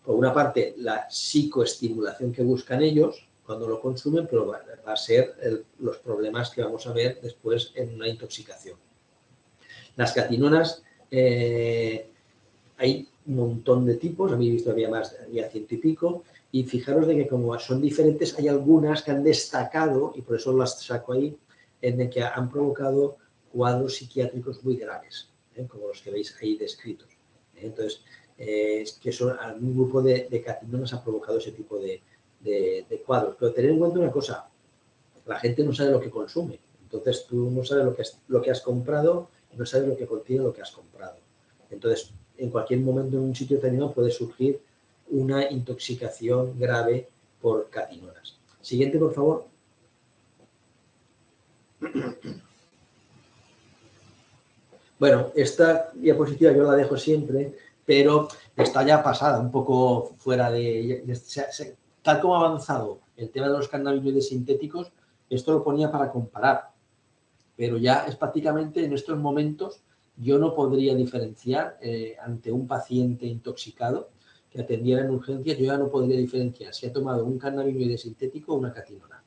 por una parte, la psicoestimulación que buscan ellos cuando lo consumen, pero va a ser los problemas que vamos a ver después en una intoxicación. Las catinonas, hay un montón de tipos, habéis visto había 100 y pico, y fijaros de que como son diferentes, hay algunas que han destacado, y por eso las saco ahí, en que han provocado cuadros psiquiátricos muy graves, como los que veis ahí descritos. Entonces, que son algún grupo de catinonas ha provocado ese tipo de cuadros. Pero tened en cuenta una cosa, la gente no sabe lo que consume, entonces tú no sabes lo que has comprado, no sabes lo que contiene lo que has comprado. Entonces, en cualquier momento en un sitio determinado puede surgir una intoxicación grave por catinonas. Siguiente, por favor. Bueno, esta diapositiva yo la dejo siempre, pero está ya pasada, un poco fuera tal como ha avanzado el tema de los cannabinoides sintéticos, esto lo ponía para comparar, pero ya es prácticamente en estos momentos yo no podría diferenciar ante un paciente intoxicado que atendiera en urgencias, yo ya no podría diferenciar si ha tomado un cannabinoide sintético o una catinona.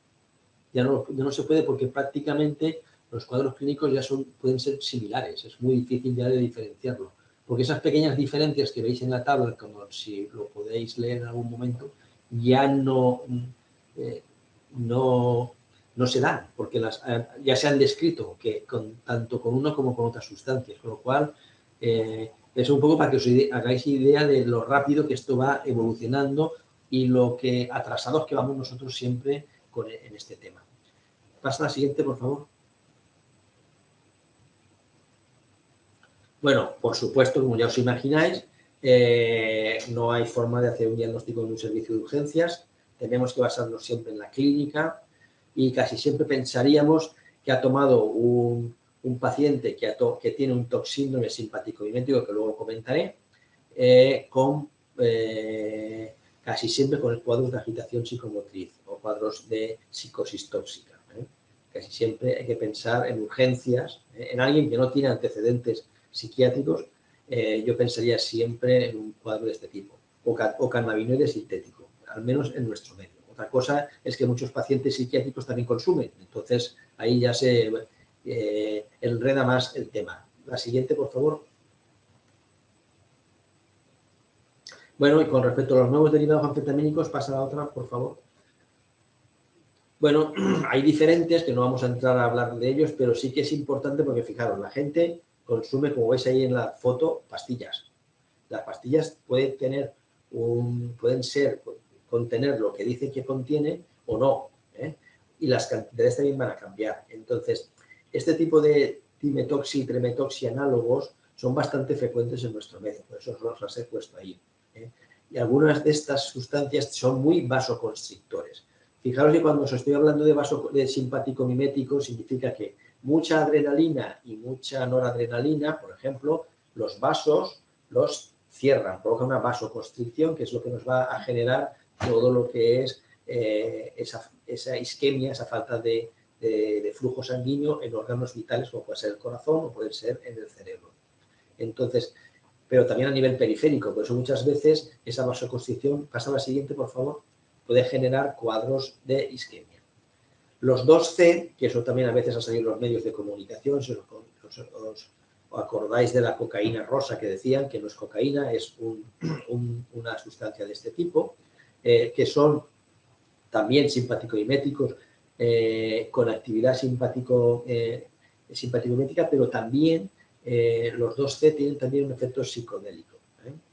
Ya no se puede porque prácticamente los cuadros clínicos ya pueden ser similares, es muy difícil ya de diferenciarlo, porque esas pequeñas diferencias que veis en la tabla, como si lo podéis leer en algún momento, ya no se dan, porque ya se han descrito que tanto con uno como con otras sustancias, con lo cual es un poco para que os hagáis idea de lo rápido que esto va evolucionando y lo que atrasados que vamos nosotros siempre en este tema. Pasa a la siguiente, por favor. Bueno, por supuesto, como ya os imagináis, no hay forma de hacer un diagnóstico en un servicio de urgencias. Tenemos que basarnos siempre en la clínica y casi siempre pensaríamos que ha tomado un paciente que tiene un toxíndrome simpático-mimético, que luego comentaré, casi siempre con cuadros de agitación psicomotriz o cuadros de psicosis tóxica. Casi siempre hay que pensar en urgencias, en alguien que no tiene antecedentes psiquiátricos, yo pensaría siempre en un cuadro de este tipo, o cannabinoide sintético, al menos en nuestro medio. Otra cosa es que muchos pacientes psiquiátricos también consumen, entonces ahí ya se enreda más el tema. La siguiente, por favor. Bueno, y con respecto a los nuevos derivados anfetamínicos, pasa a la otra, por favor. Bueno, hay diferentes, que no vamos a entrar a hablar de ellos, pero sí que es importante porque, fijaros, la gente consume, como veis ahí en la foto, pastillas. Las pastillas pueden contener lo que dice que contiene o no, y las cantidades también van a cambiar. Entonces, este tipo de dimetoxi y tremetoxi análogos son bastante frecuentes en nuestro medio, por eso os las he puesto ahí. Y algunas de estas sustancias son muy vasoconstrictores. Fijaros que cuando os estoy hablando de simpático mimético, significa que mucha adrenalina y mucha noradrenalina, por ejemplo, los vasos los cierran, provoca una vasoconstricción, que es lo que nos va a generar todo lo que es esa isquemia, esa falta de flujo sanguíneo en órganos vitales, como puede ser el corazón o puede ser en el cerebro. Entonces, pero también a nivel periférico, por eso muchas veces esa vasoconstricción, pasa a la siguiente, por favor, puede generar cuadros de isquemia. Los 2C, que eso también a veces ha salido en los medios de comunicación, si os acordáis de la cocaína rosa que decían, que no es cocaína, es una sustancia de este tipo, que son también simpático-miméticos, con actividad simpático-mimética, pero también los 2C tienen también un efecto psicodélico.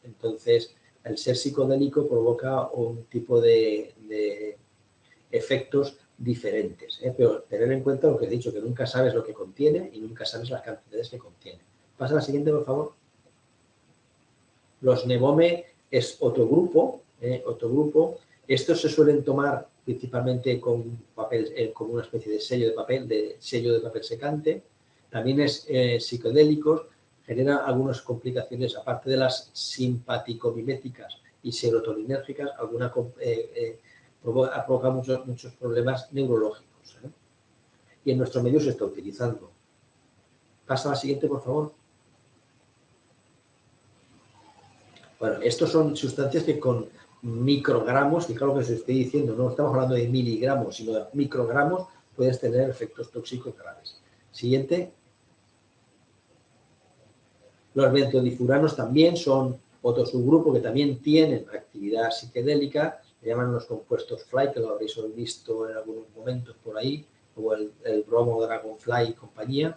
Entonces, el ser psicodélico provoca un tipo de efectos diferentes, pero tener en cuenta lo que he dicho, que nunca sabes lo que contiene y nunca sabes las cantidades que contiene. Pasa a la siguiente, por favor. Los Nevome es otro grupo. Estos se suelen tomar principalmente con papel, con una especie de sello de papel secante. También es psicodélicos, genera algunas complicaciones, aparte de las simpático-miméticas y serotoninérgicas, provoca muchos problemas neurológicos. Y en nuestro medio se está utilizando. Pasa a la siguiente, por favor. Bueno, estos son sustancias que con microgramos, fijaros lo que os estoy diciendo, no estamos hablando de miligramos, sino de microgramos, puedes tener efectos tóxicos graves. Siguiente. Los benzodifuranos también son otro subgrupo que también tienen actividad psiquedélica, se llaman los compuestos Fly, que lo habréis visto en algunos momentos por ahí, o el bromo Dragonfly y compañía.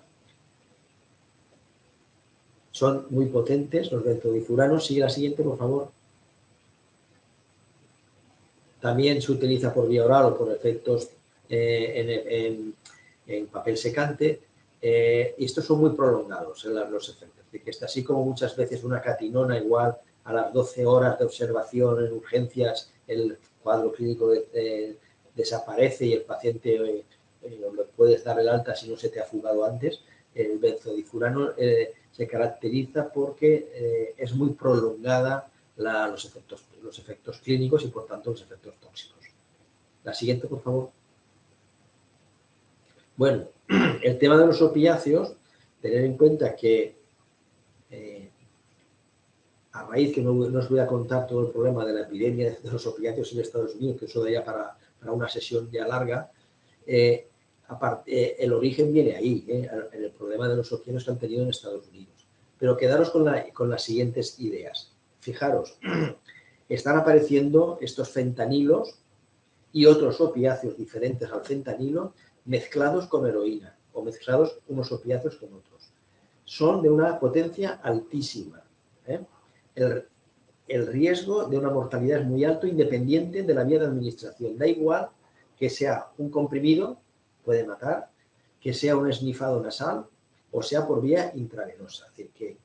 Son muy potentes los benzodifuranos. Sigue la siguiente, por favor. También se utiliza por vía oral o por efectos en papel secante. Y estos son muy prolongados los efectos. Es decir, que así como muchas veces una catinona igual a las 12 horas de observación en urgencias, el cuadro clínico desaparece y el paciente le puedes dar el alta si no se te ha fugado antes. El benzodiazepino se caracteriza porque es muy prolongada los efectos clínicos y, por tanto, los efectos tóxicos. La siguiente, por favor. Bueno, el tema de los opiáceos, tener en cuenta que a raíz que no os voy a contar todo el problema de la epidemia de los opiáceos en Estados Unidos, que eso daría para una sesión ya larga, el origen viene ahí, en el problema de los opiáceos que han tenido en Estados Unidos. Pero quedaros con las siguientes ideas. Fijaros, están apareciendo estos fentanilos y otros opiáceos diferentes al fentanilo mezclados con heroína o mezclados unos opiáceos con otros. Son de una potencia altísima. El riesgo de una mortalidad es muy alto independiente de la vía de administración. Da igual que sea un comprimido, puede matar, que sea un esnifado nasal o sea por vía intravenosa. Es decir, que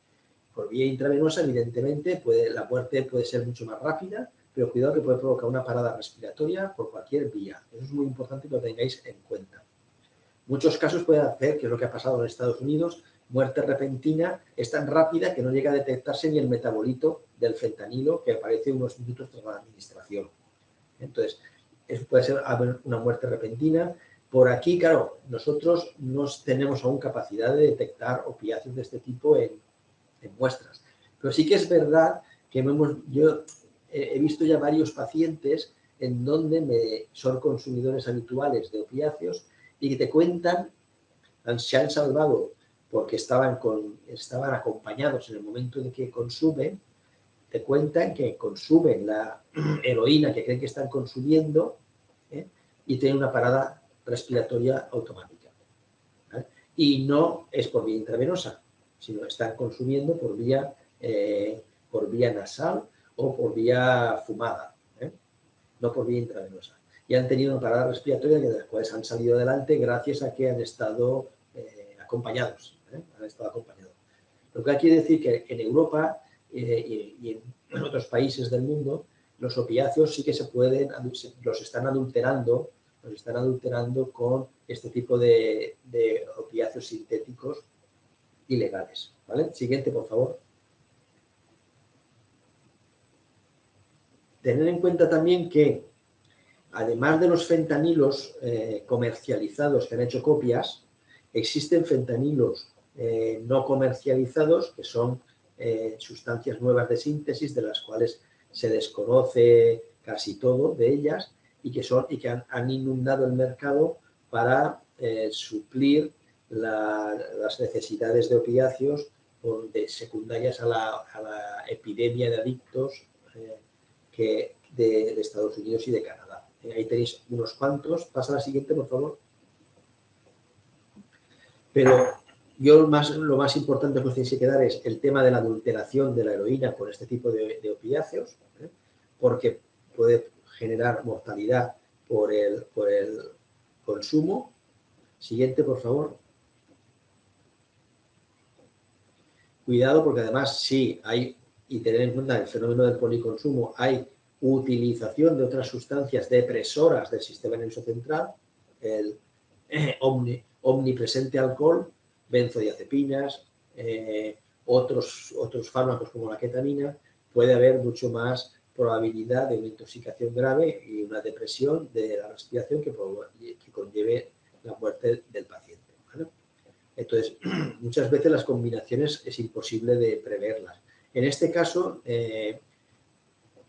por vía intravenosa, evidentemente, la muerte puede ser mucho más rápida, pero cuidado que puede provocar una parada respiratoria por cualquier vía. Eso es muy importante que lo tengáis en cuenta. Muchos casos pueden hacer, que es lo que ha pasado en Estados Unidos, muerte repentina es tan rápida que no llega a detectarse ni el metabolito del fentanilo que aparece unos minutos tras la administración. Entonces, eso puede ser una muerte repentina. Por aquí, claro, nosotros no tenemos aún capacidad de detectar opiáceos de este tipo en muestras. Pero sí que es verdad que yo he visto ya varios pacientes en donde son consumidores habituales de opiáceos y que te cuentan, se han salvado porque estaban acompañados en el momento en que consumen, te cuentan que consumen la heroína que creen que están consumiendo y tienen una parada respiratoria automática. ¿Vale? Y no es por vía intravenosa, sino están consumiendo por vía nasal o por vía fumada, no por vía intravenosa. Y han tenido una parada respiratoria de las cuales han salido adelante gracias a que han estado acompañados. Lo que quiere decir que en Europa y en otros países del mundo los opiáceos sí que los están adulterando con este tipo de opiáceos sintéticos ilegales. ¿Vale? Siguiente, por favor. Tener en cuenta también que, además de los fentanilos comercializados que han hecho copias, existen fentanilos no comercializados, que son sustancias nuevas de síntesis, de las cuales se desconoce casi todo de ellas, y que han inundado el mercado para suplir las necesidades de opiáceos secundarias a la epidemia de adictos de Estados Unidos y de Canadá. Ahí tenéis unos cuantos. Pasa a la siguiente, por favor. Pero lo más importante que os tenéis que quedar es el tema de la adulteración de la heroína con este tipo de opiáceos, porque puede generar mortalidad por el consumo. Siguiente, por favor. Cuidado, porque además sí hay, y tener en cuenta el fenómeno del policonsumo, hay utilización de otras sustancias depresoras del sistema nervioso central, el omnipresente alcohol, benzodiazepinas, otros fármacos como la ketamina, puede haber mucho más probabilidad de una intoxicación grave y una depresión de la respiración que conlleve la muerte del paciente. ¿Vale? Entonces, muchas veces las combinaciones es imposible de preverlas. En este caso,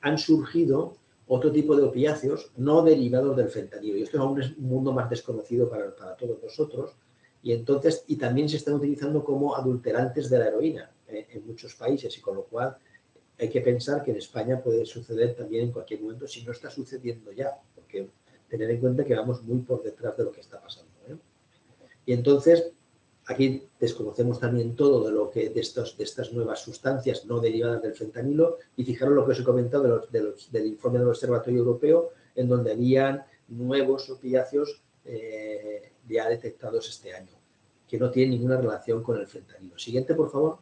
han surgido otro tipo de opiáceos no derivados del fentanilo. Y esto aún es un mundo más desconocido para todos nosotros. Y también se están utilizando como adulterantes de la heroína en muchos países. Y con lo cual hay que pensar que en España puede suceder también en cualquier momento, si no está sucediendo ya. Porque tener en cuenta que vamos muy por detrás de lo que está pasando. Y entonces, aquí desconocemos también todo de estas nuevas sustancias no derivadas del fentanilo, y fijaros lo que os he comentado del informe del Observatorio Europeo, en donde habían nuevos opiáceos ya detectados este año, que no tienen ninguna relación con el fentanilo. Siguiente, por favor.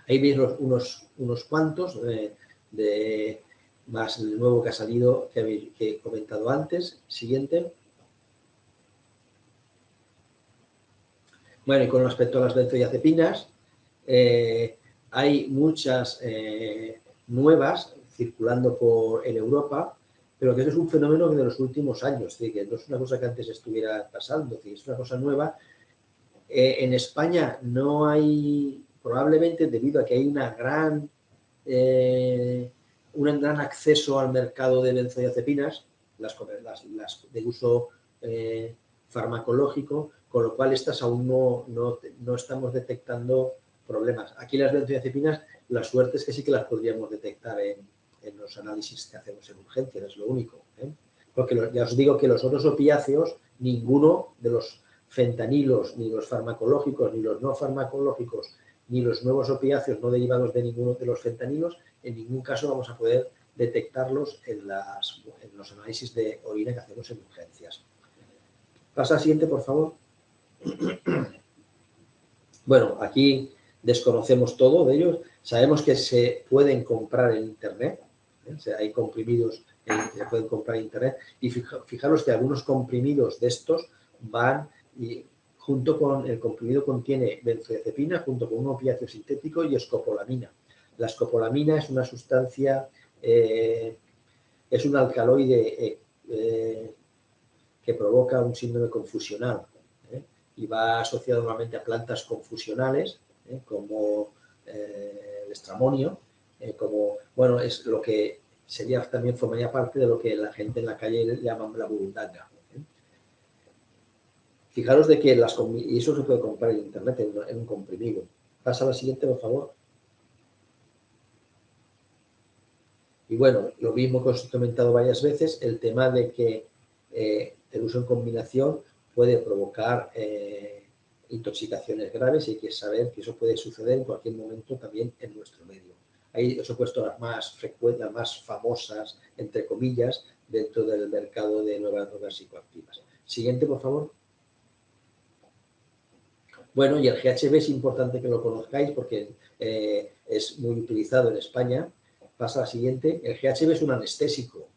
Ahí veis unos cuantos más el nuevo que ha salido, que he comentado antes. Siguiente. Bueno, y con respecto a las benzodiazepinas, hay muchas nuevas circulando en Europa, pero que eso es un fenómeno de los últimos años, ¿sí? Que no es una cosa que antes estuviera pasando, ¿sí? Es una cosa nueva. En España no hay, probablemente debido a que hay un gran acceso al mercado de benzodiazepinas, las de uso farmacológico, con lo cual estas aún no estamos detectando problemas. Aquí las benzodiazepinas, la suerte es que sí que las podríamos detectar en los análisis que hacemos en urgencias, es lo único. Porque ya os digo que los otros opiáceos, ninguno de los fentanilos, ni los farmacológicos, ni los no farmacológicos, ni los nuevos opiáceos no derivados de ninguno de los fentanilos, en ningún caso vamos a poder detectarlos en los análisis de orina que hacemos en urgencias. Pasa al siguiente, por favor. Bueno, aquí desconocemos todo de ellos. Sabemos que se pueden comprar en Internet. O sea, hay comprimidos que se pueden comprar en Internet. Y fijaros que algunos comprimidos de estos van y junto con el comprimido contiene benzodiazepina, junto con un opiáceo sintético y escopolamina. La escopolamina es una sustancia, es un alcaloide que provoca un síndrome confusional y va asociado normalmente a plantas confusionales como el estramonio, como, bueno, es lo que sería también formaría parte de lo que la gente en la calle llama la burundanga. Fijaros de que y eso se puede comprar en internet en un comprimido. Pasa a la siguiente, por favor. Y bueno, lo mismo que os he comentado varias veces, el tema de que el uso en combinación puede provocar intoxicaciones graves y hay que saber que eso puede suceder en cualquier momento también en nuestro medio. Ahí os he puesto las más frecuentes, las más famosas, entre comillas, dentro del mercado de nuevas drogas psicoactivas. Siguiente, por favor. Bueno, y el GHB es importante que lo conozcáis porque es muy utilizado en España. Pasa a la siguiente. El GHB es un anestésico.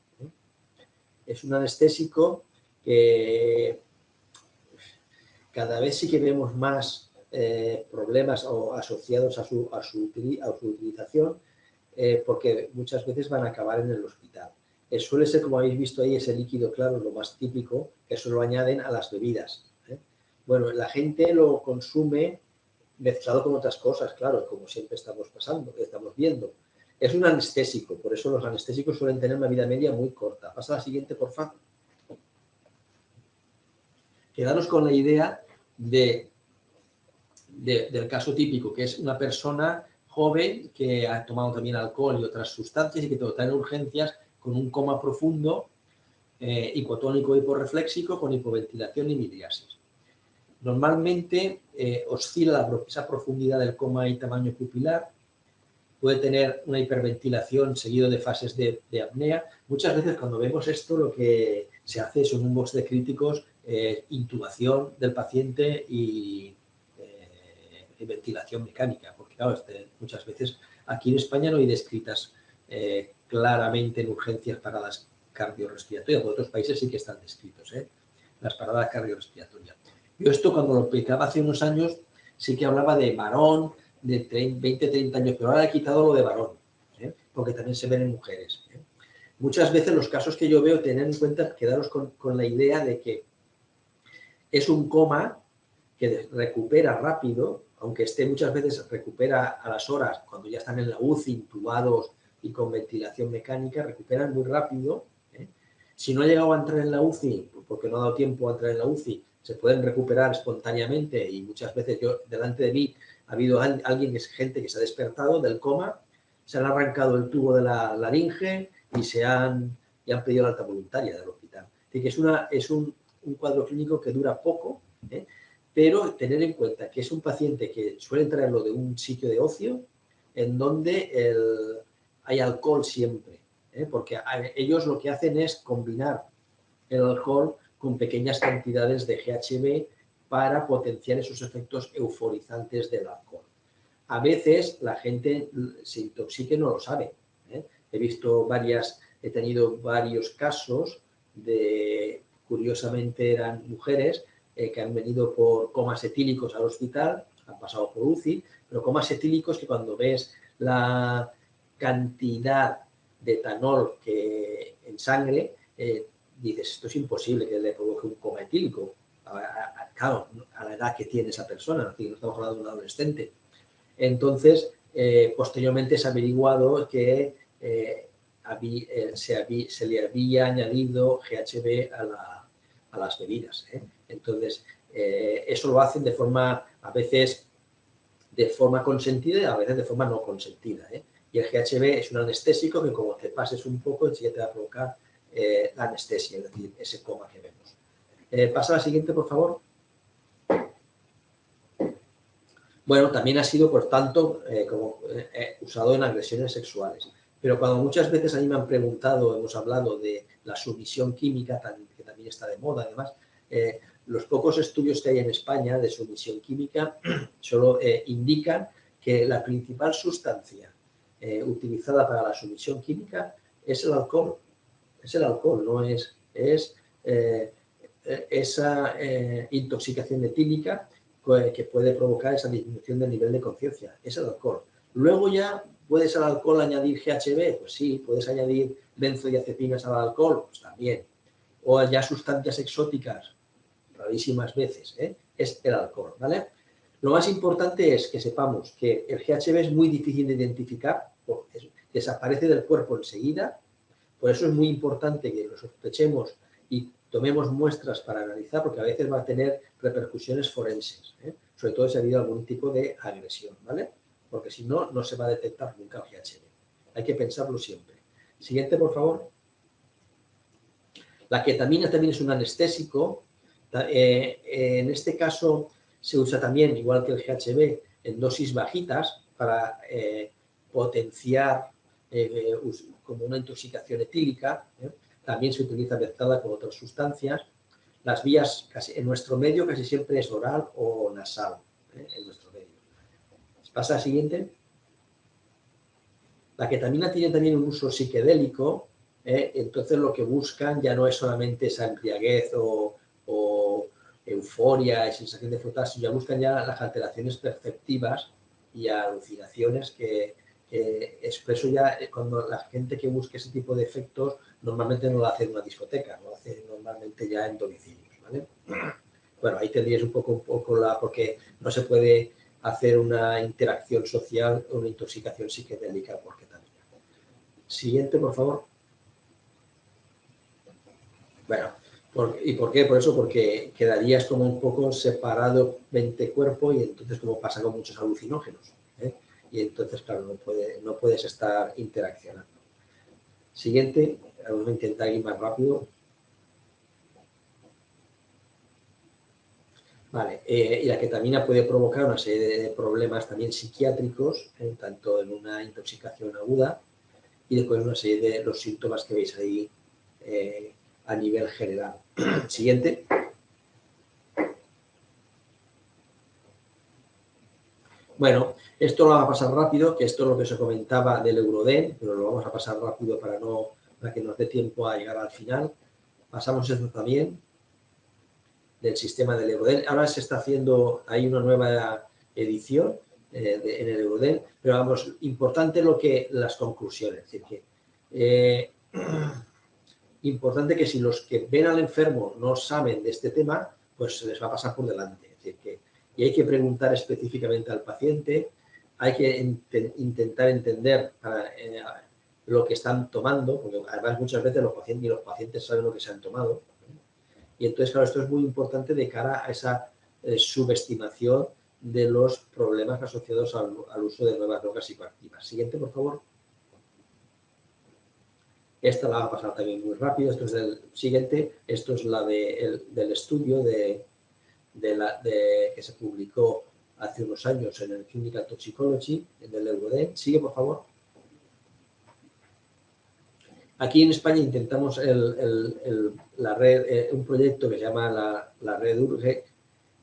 Es un anestésico que cada vez sí que vemos más problemas asociados a su utilización porque muchas veces van a acabar en el hospital. Suele ser, como habéis visto ahí, ese líquido claro, lo más típico, que eso lo añaden a las bebidas. Bueno, la gente lo consume mezclado con otras cosas, claro, como siempre estamos viendo. Es un anestésico, por eso los anestésicos suelen tener una vida media muy corta. Pasa a la siguiente, por favor. Quedaros con la idea del caso típico, que es una persona joven que ha tomado también alcohol y otras sustancias y que está en urgencias con un coma profundo, hipotónico hiporrefléxico, con hipoventilación y midriasis. Normalmente oscila esa profundidad del coma y tamaño pupilar, puede tener una hiperventilación seguido de fases de apnea. Muchas veces cuando vemos esto lo que se hace son un box de críticos, intubación del paciente y ventilación mecánica, porque claro, muchas veces aquí en España no hay descritas claramente en urgencias paradas cardiorrespiratorias, en otros países sí que están descritos, las paradas cardiorrespiratorias. Yo esto cuando lo explicaba hace unos años sí que hablaba de varón, de 20-30 años, pero ahora he quitado lo de varón, porque también se ven en mujeres. Muchas veces los casos que yo veo, tener en cuenta, quedaros con la idea de que es un coma que recupera rápido, aunque muchas veces recupera a las horas, cuando ya están en la UCI, intubados y con ventilación mecánica, recuperan muy rápido. Si no ha llegado a entrar en la UCI, porque no ha dado tiempo a entrar en la UCI, se pueden recuperar espontáneamente y muchas veces delante de mí ha habido gente que se ha despertado del coma, se han arrancado el tubo de la laringe y han pedido la alta voluntaria del hospital. Así que es un cuadro clínico que dura poco, pero tener en cuenta que es un paciente que suele traerlo de un sitio de ocio en donde hay alcohol siempre, porque ellos lo que hacen es combinar el alcohol con pequeñas cantidades de GHB para potenciar esos efectos euforizantes del alcohol. A veces la gente se intoxica y no lo sabe. He tenido varios casos curiosamente eran mujeres, que han venido por comas etílicos al hospital, han pasado por UCI, pero comas etílicos que cuando ves la cantidad de etanol que en sangre, dices, esto es imposible que le provoque un coma etílico. Claro, a la edad que tiene esa persona, no estamos hablando de un adolescente. Entonces, posteriormente se ha averiguado que se le había añadido GHB a las bebidas. Entonces, eso lo hacen de forma, a veces de forma consentida y a veces de forma no consentida. Y el GHB es un anestésico que como te pases un poco, enseguida te va a provocar la anestesia, es decir, ese coma que vemos. Pasa a la siguiente, por favor. Bueno, también ha sido, por tanto, usado en agresiones sexuales. Pero cuando muchas veces a mí me han preguntado, hemos hablado de la sumisión química, que también está de moda, además, los pocos estudios que hay en España de sumisión química solo indican que la principal sustancia utilizada para la sumisión química es el alcohol. Es el alcohol, no es esa intoxicación etílica que puede provocar esa disminución del nivel de conciencia. Es el alcohol. Luego ya, ¿puedes al alcohol añadir GHB? Pues sí. ¿Puedes añadir benzodiazepinas al alcohol? Pues también. O ya sustancias exóticas, rarísimas veces, es el alcohol, ¿vale? Lo más importante es que sepamos que el GHB es muy difícil de identificar, desaparece del cuerpo enseguida, por eso es muy importante que lo sospechemos y tomemos muestras para analizar, porque a veces va a tener repercusiones forenses, sobre todo si ha habido algún tipo de agresión, ¿vale? Porque si no, no se va a detectar nunca el GHB. Hay que pensarlo siempre. Siguiente, por favor. La ketamina también es un anestésico. En este caso se usa también, igual que el GHB, en dosis bajitas para potenciar como una intoxicación etílica. También se utiliza mezclada con otras sustancias. Las vías, en nuestro medio, casi siempre es oral o nasal, en nuestro medio. ¿Pasa al siguiente? La ketamina tiene también un uso psiquedélico, entonces lo que buscan ya no es solamente esa embriaguez o euforia y sensación de flotar, sino ya buscan ya las alteraciones perceptivas y alucinaciones que expreso ya cuando la gente que busque ese tipo de efectos normalmente no lo hace en una discoteca, lo hace normalmente ya en domicilios, ¿vale? Bueno, ahí tendrías un poco porque no se puede hacer una interacción social o una intoxicación psiquedélica por ketamina. Siguiente, por favor. Bueno, ¿y por qué? Por eso, porque quedarías como un poco separado mente-cuerpo y entonces como pasa con muchos alucinógenos. Y entonces, claro, no puedes estar interaccionando. Siguiente, vamos a intentar ir más rápido. Vale, y la ketamina puede provocar una serie de problemas también psiquiátricos, tanto en una intoxicación aguda y después una serie de los síntomas que veis ahí a nivel general. Siguiente. Bueno, esto lo vamos a pasar rápido, que esto es lo que se comentaba del Euroden, pero lo vamos a pasar rápido para que nos dé tiempo a llegar al final. Pasamos esto también del sistema del Euroden. Ahora se está haciendo, hay una nueva edición en el Euroden, pero vamos, importante las conclusiones. Es decir, que importante que si los que ven al enfermo no saben de este tema, pues se les va a pasar por delante. Es decir, y hay que preguntar específicamente al paciente, hay que intentar entender lo que están tomando, porque además muchas veces ni los pacientes saben lo que se han tomado. Y entonces, claro, esto es muy importante de cara a esa subestimación de los problemas asociados al uso de nuevas drogas psicoactivas. Siguiente, por favor. Esta la va a pasar también muy rápido. Esto es el siguiente. Esto es la del estudio que se publicó hace unos años en el Clinical Toxicology, en el Euroden. Sigue, por favor. Aquí en España intentamos la red, un proyecto que se llama la red URGE,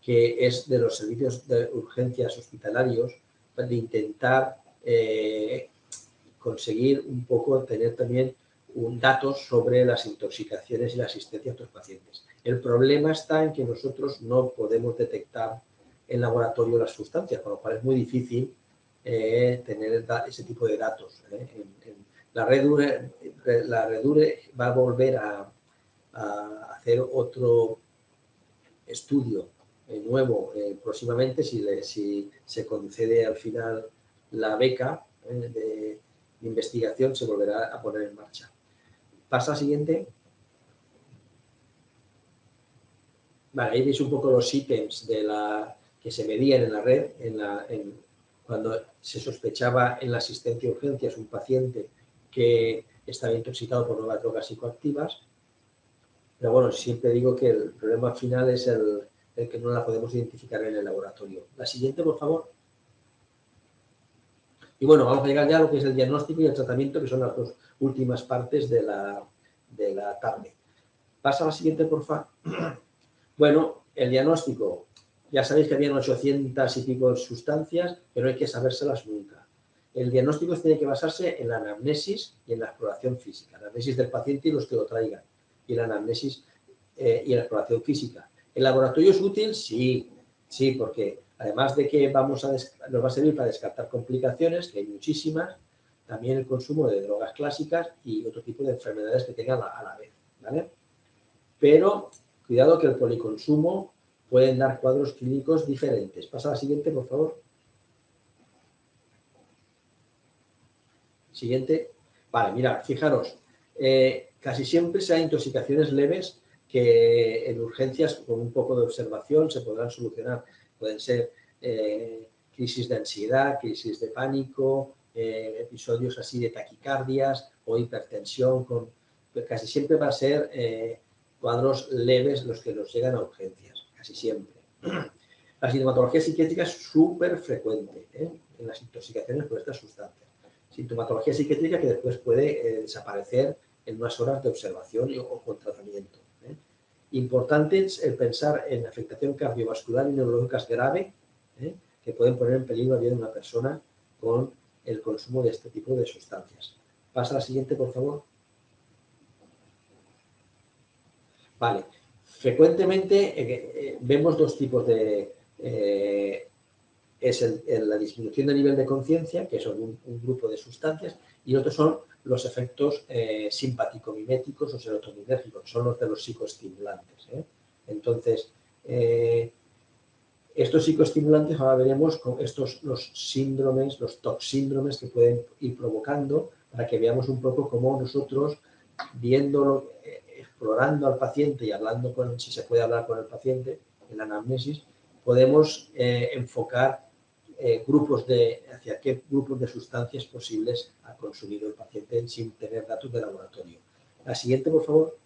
que es de los servicios de urgencias hospitalarios, de intentar conseguir un poco tener también datos sobre las intoxicaciones y la asistencia a estos pacientes. El problema está en que nosotros no podemos detectar en laboratorio las sustancias, con lo cual es muy difícil tener ese tipo de datos. La Redure va a volver a hacer otro estudio nuevo próximamente, si se concede al final la beca de investigación, se volverá a poner en marcha. Pasa al siguiente. Vale, ahí veis un poco los ítems que se medían en la red, cuando se sospechaba en la asistencia a urgencias un paciente que estaba intoxicado por nuevas drogas psicoactivas. Pero bueno, siempre digo que el problema final es el que no la podemos identificar en el laboratorio. La siguiente, por favor. Y bueno, vamos a llegar ya a lo que es el diagnóstico y el tratamiento, que son las dos últimas partes de la tarde. Pasa a la siguiente, por favor. Bueno, el diagnóstico. Ya sabéis que habían 800 y pico sustancias, pero hay que sabérselas nunca. El diagnóstico tiene que basarse en la anamnesis y en la exploración física. La anamnesis del paciente y los que lo traigan. Y la anamnesis y la exploración física. ¿El laboratorio es útil? Sí, sí, porque además de que nos va a servir para descartar complicaciones, que hay muchísimas, también el consumo de drogas clásicas y otro tipo de enfermedades que tengan a la vez, ¿vale? Pero cuidado que el policonsumo pueden dar cuadros clínicos diferentes. Pasa a la siguiente, por favor. Siguiente. Vale, mirad, fijaros, casi siempre se hay intoxicaciones leves que en urgencias con un poco de observación se podrán solucionar. Pueden ser crisis de ansiedad, crisis de pánico, episodios así de taquicardias o hipertensión. Casi siempre va a ser cuadros leves los que nos llegan a urgencias, casi siempre. La sintomatología psiquiátrica es súper frecuente en las intoxicaciones por estas sustancias. Sintomatología psiquiátrica que después puede desaparecer en unas horas de observación o con tratamiento. Importante es el pensar en afectación cardiovascular y neurológica grave, que pueden poner en peligro la vida de una persona con el consumo de este tipo de sustancias. Pasa a la siguiente, por favor. Vale. Frecuentemente vemos dos tipos de... es la disminución de nivel de conciencia, que son un grupo de sustancias, y otros son los efectos simpático-miméticos o serotoninérgicos, que son los de los psicoestimulantes. Entonces, estos psicoestimulantes ahora veremos con los síndromes, los toxíndromes que pueden ir provocando, para que veamos un poco cómo nosotros, viéndolo, explorando al paciente y hablando si se puede hablar con el paciente en la anamnesis, podemos enfocar hacia qué grupos de sustancias posibles ha consumido el paciente sin tener datos de laboratorio. La siguiente, por favor.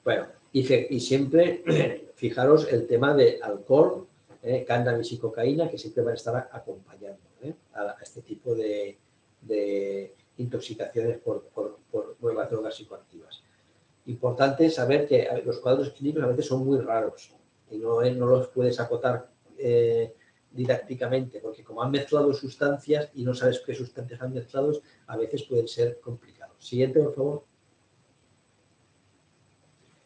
Bueno, y siempre fijaros el tema de alcohol, cannabis y cocaína, que siempre van a estar acompañando a este tipo de intoxicaciones por nuevas drogas psicoactivas. Importante saber que los cuadros clínicos a veces son muy raros y no los puedes acotar didácticamente, porque como han mezclado sustancias y no sabes qué sustancias han mezclado, a veces pueden ser complicados. Siguiente, por favor.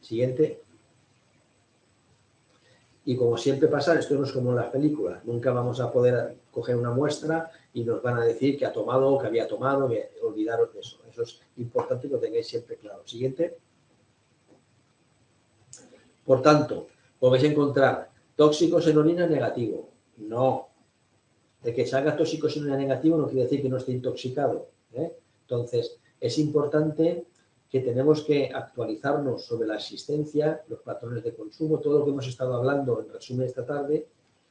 Siguiente. Y como siempre pasa, esto no es como en las películas. Nunca vamos a poder coger una muestra y nos van a decir que ha tomado o que había tomado, olvidaros de eso. Eso es importante que lo tengáis siempre claro. Siguiente. Por tanto, podéis encontrar tóxicos en orina negativo. No. De que salga tóxicos en orina negativo no quiere decir que no esté intoxicado. Entonces, es importante que tenemos que actualizarnos sobre la existencia, los patrones de consumo, todo lo que hemos estado hablando en resumen esta tarde.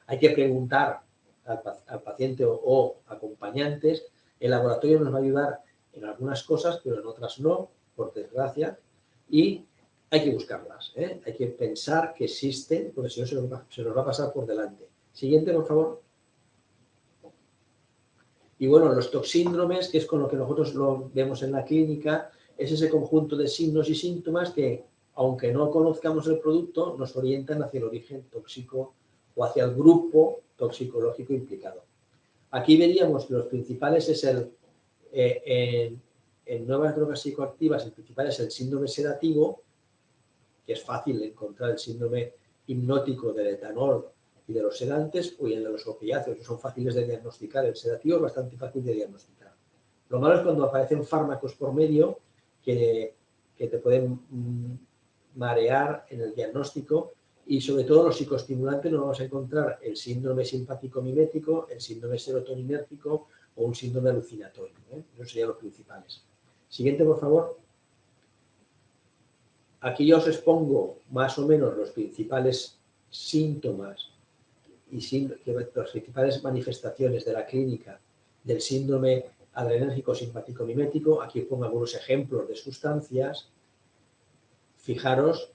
Hay que preguntar al paciente o acompañantes. El laboratorio nos va a ayudar en algunas cosas, pero en otras no, por desgracia. Y hay que buscarlas, hay que pensar que existen, porque si no se nos va a pasar por delante. Siguiente, por favor. Y bueno, los toxíndromes, que es con lo que nosotros lo vemos en la clínica, es ese conjunto de signos y síntomas que, aunque no conozcamos el producto, nos orientan hacia el origen tóxico o hacia el grupo toxicológico implicado. Aquí veríamos que los principales es en nuevas drogas psicoactivas, el principal es el síndrome sedativo, que es fácil encontrar el síndrome hipnótico del etanol y de los sedantes, o el de los opiáceos, que son fáciles de diagnosticar. El sedativo es bastante fácil de diagnosticar. Lo malo es cuando aparecen fármacos por medio que te pueden marear en el diagnóstico, y sobre todo los psicoestimulantes no vamos a encontrar el síndrome simpático-mimético, el síndrome serotoninérgico o un síndrome alucinatorio. Esos serían los principales. Siguiente, por favor. Aquí ya os expongo más o menos los principales síntomas y las principales manifestaciones de la clínica del síndrome adrenérgico simpático-mimético. Aquí os pongo algunos ejemplos de sustancias. Fijaros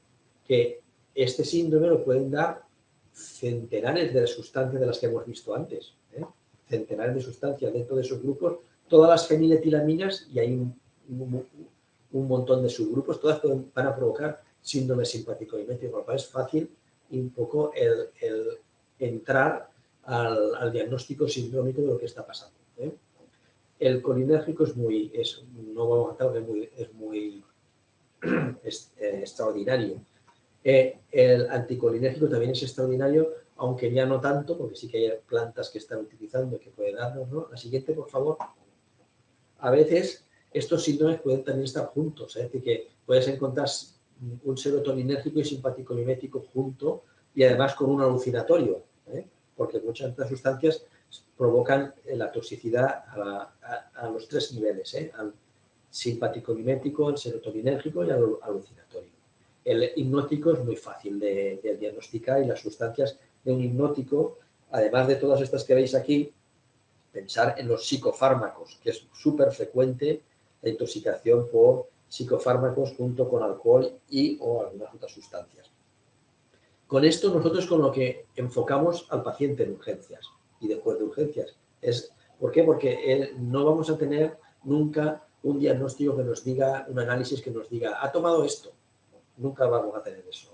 que este síndrome lo pueden dar centenares de sustancias de las que hemos visto antes. Centenares de sustancias dentro de esos grupos. Todas las feniletilaminas, y hay un montón de subgrupos, todas van a provocar síndrome simpático-mimético, por lo cual es fácil un poco el entrar al diagnóstico sindrómico de lo que está pasando. El colinérgico es muy extraordinario. El anticolinérgico también es extraordinario, aunque ya no tanto, porque sí que hay plantas que están utilizando y que pueden darnos, ¿no? La siguiente, por favor. A veces estos síndromes pueden también estar juntos, es decir, que puedes encontrar un serotoninérgico y simpático-mimético junto, y además con un alucinatorio, porque muchas de estas sustancias provocan la toxicidad a los tres niveles, al simpático-mimético, al serotoninérgico y al alucinatorio. El hipnótico es muy fácil de diagnosticar, y las sustancias de un hipnótico, además de todas estas que veis aquí, pensar en los psicofármacos, que es súper frecuente la intoxicación por psicofármacos junto con alcohol o algunas otras sustancias. Con esto nosotros con lo que enfocamos al paciente en urgencias y después de urgencias. ¿Por qué? Porque no vamos a tener nunca un diagnóstico que nos diga, un análisis que nos diga, ha tomado esto. Nunca vamos a tener eso.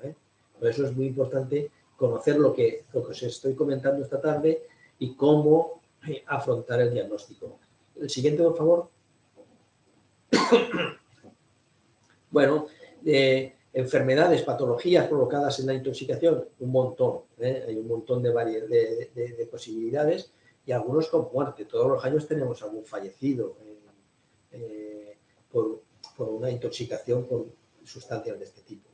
Por eso es muy importante conocer lo que os estoy comentando esta tarde y cómo afrontar el diagnóstico. El siguiente, por favor. Bueno, enfermedades, patologías provocadas en la intoxicación, un montón. Hay un montón de posibilidades, y algunos con muerte. Todos los años tenemos algún fallecido por una intoxicación por sustancias de este tipo.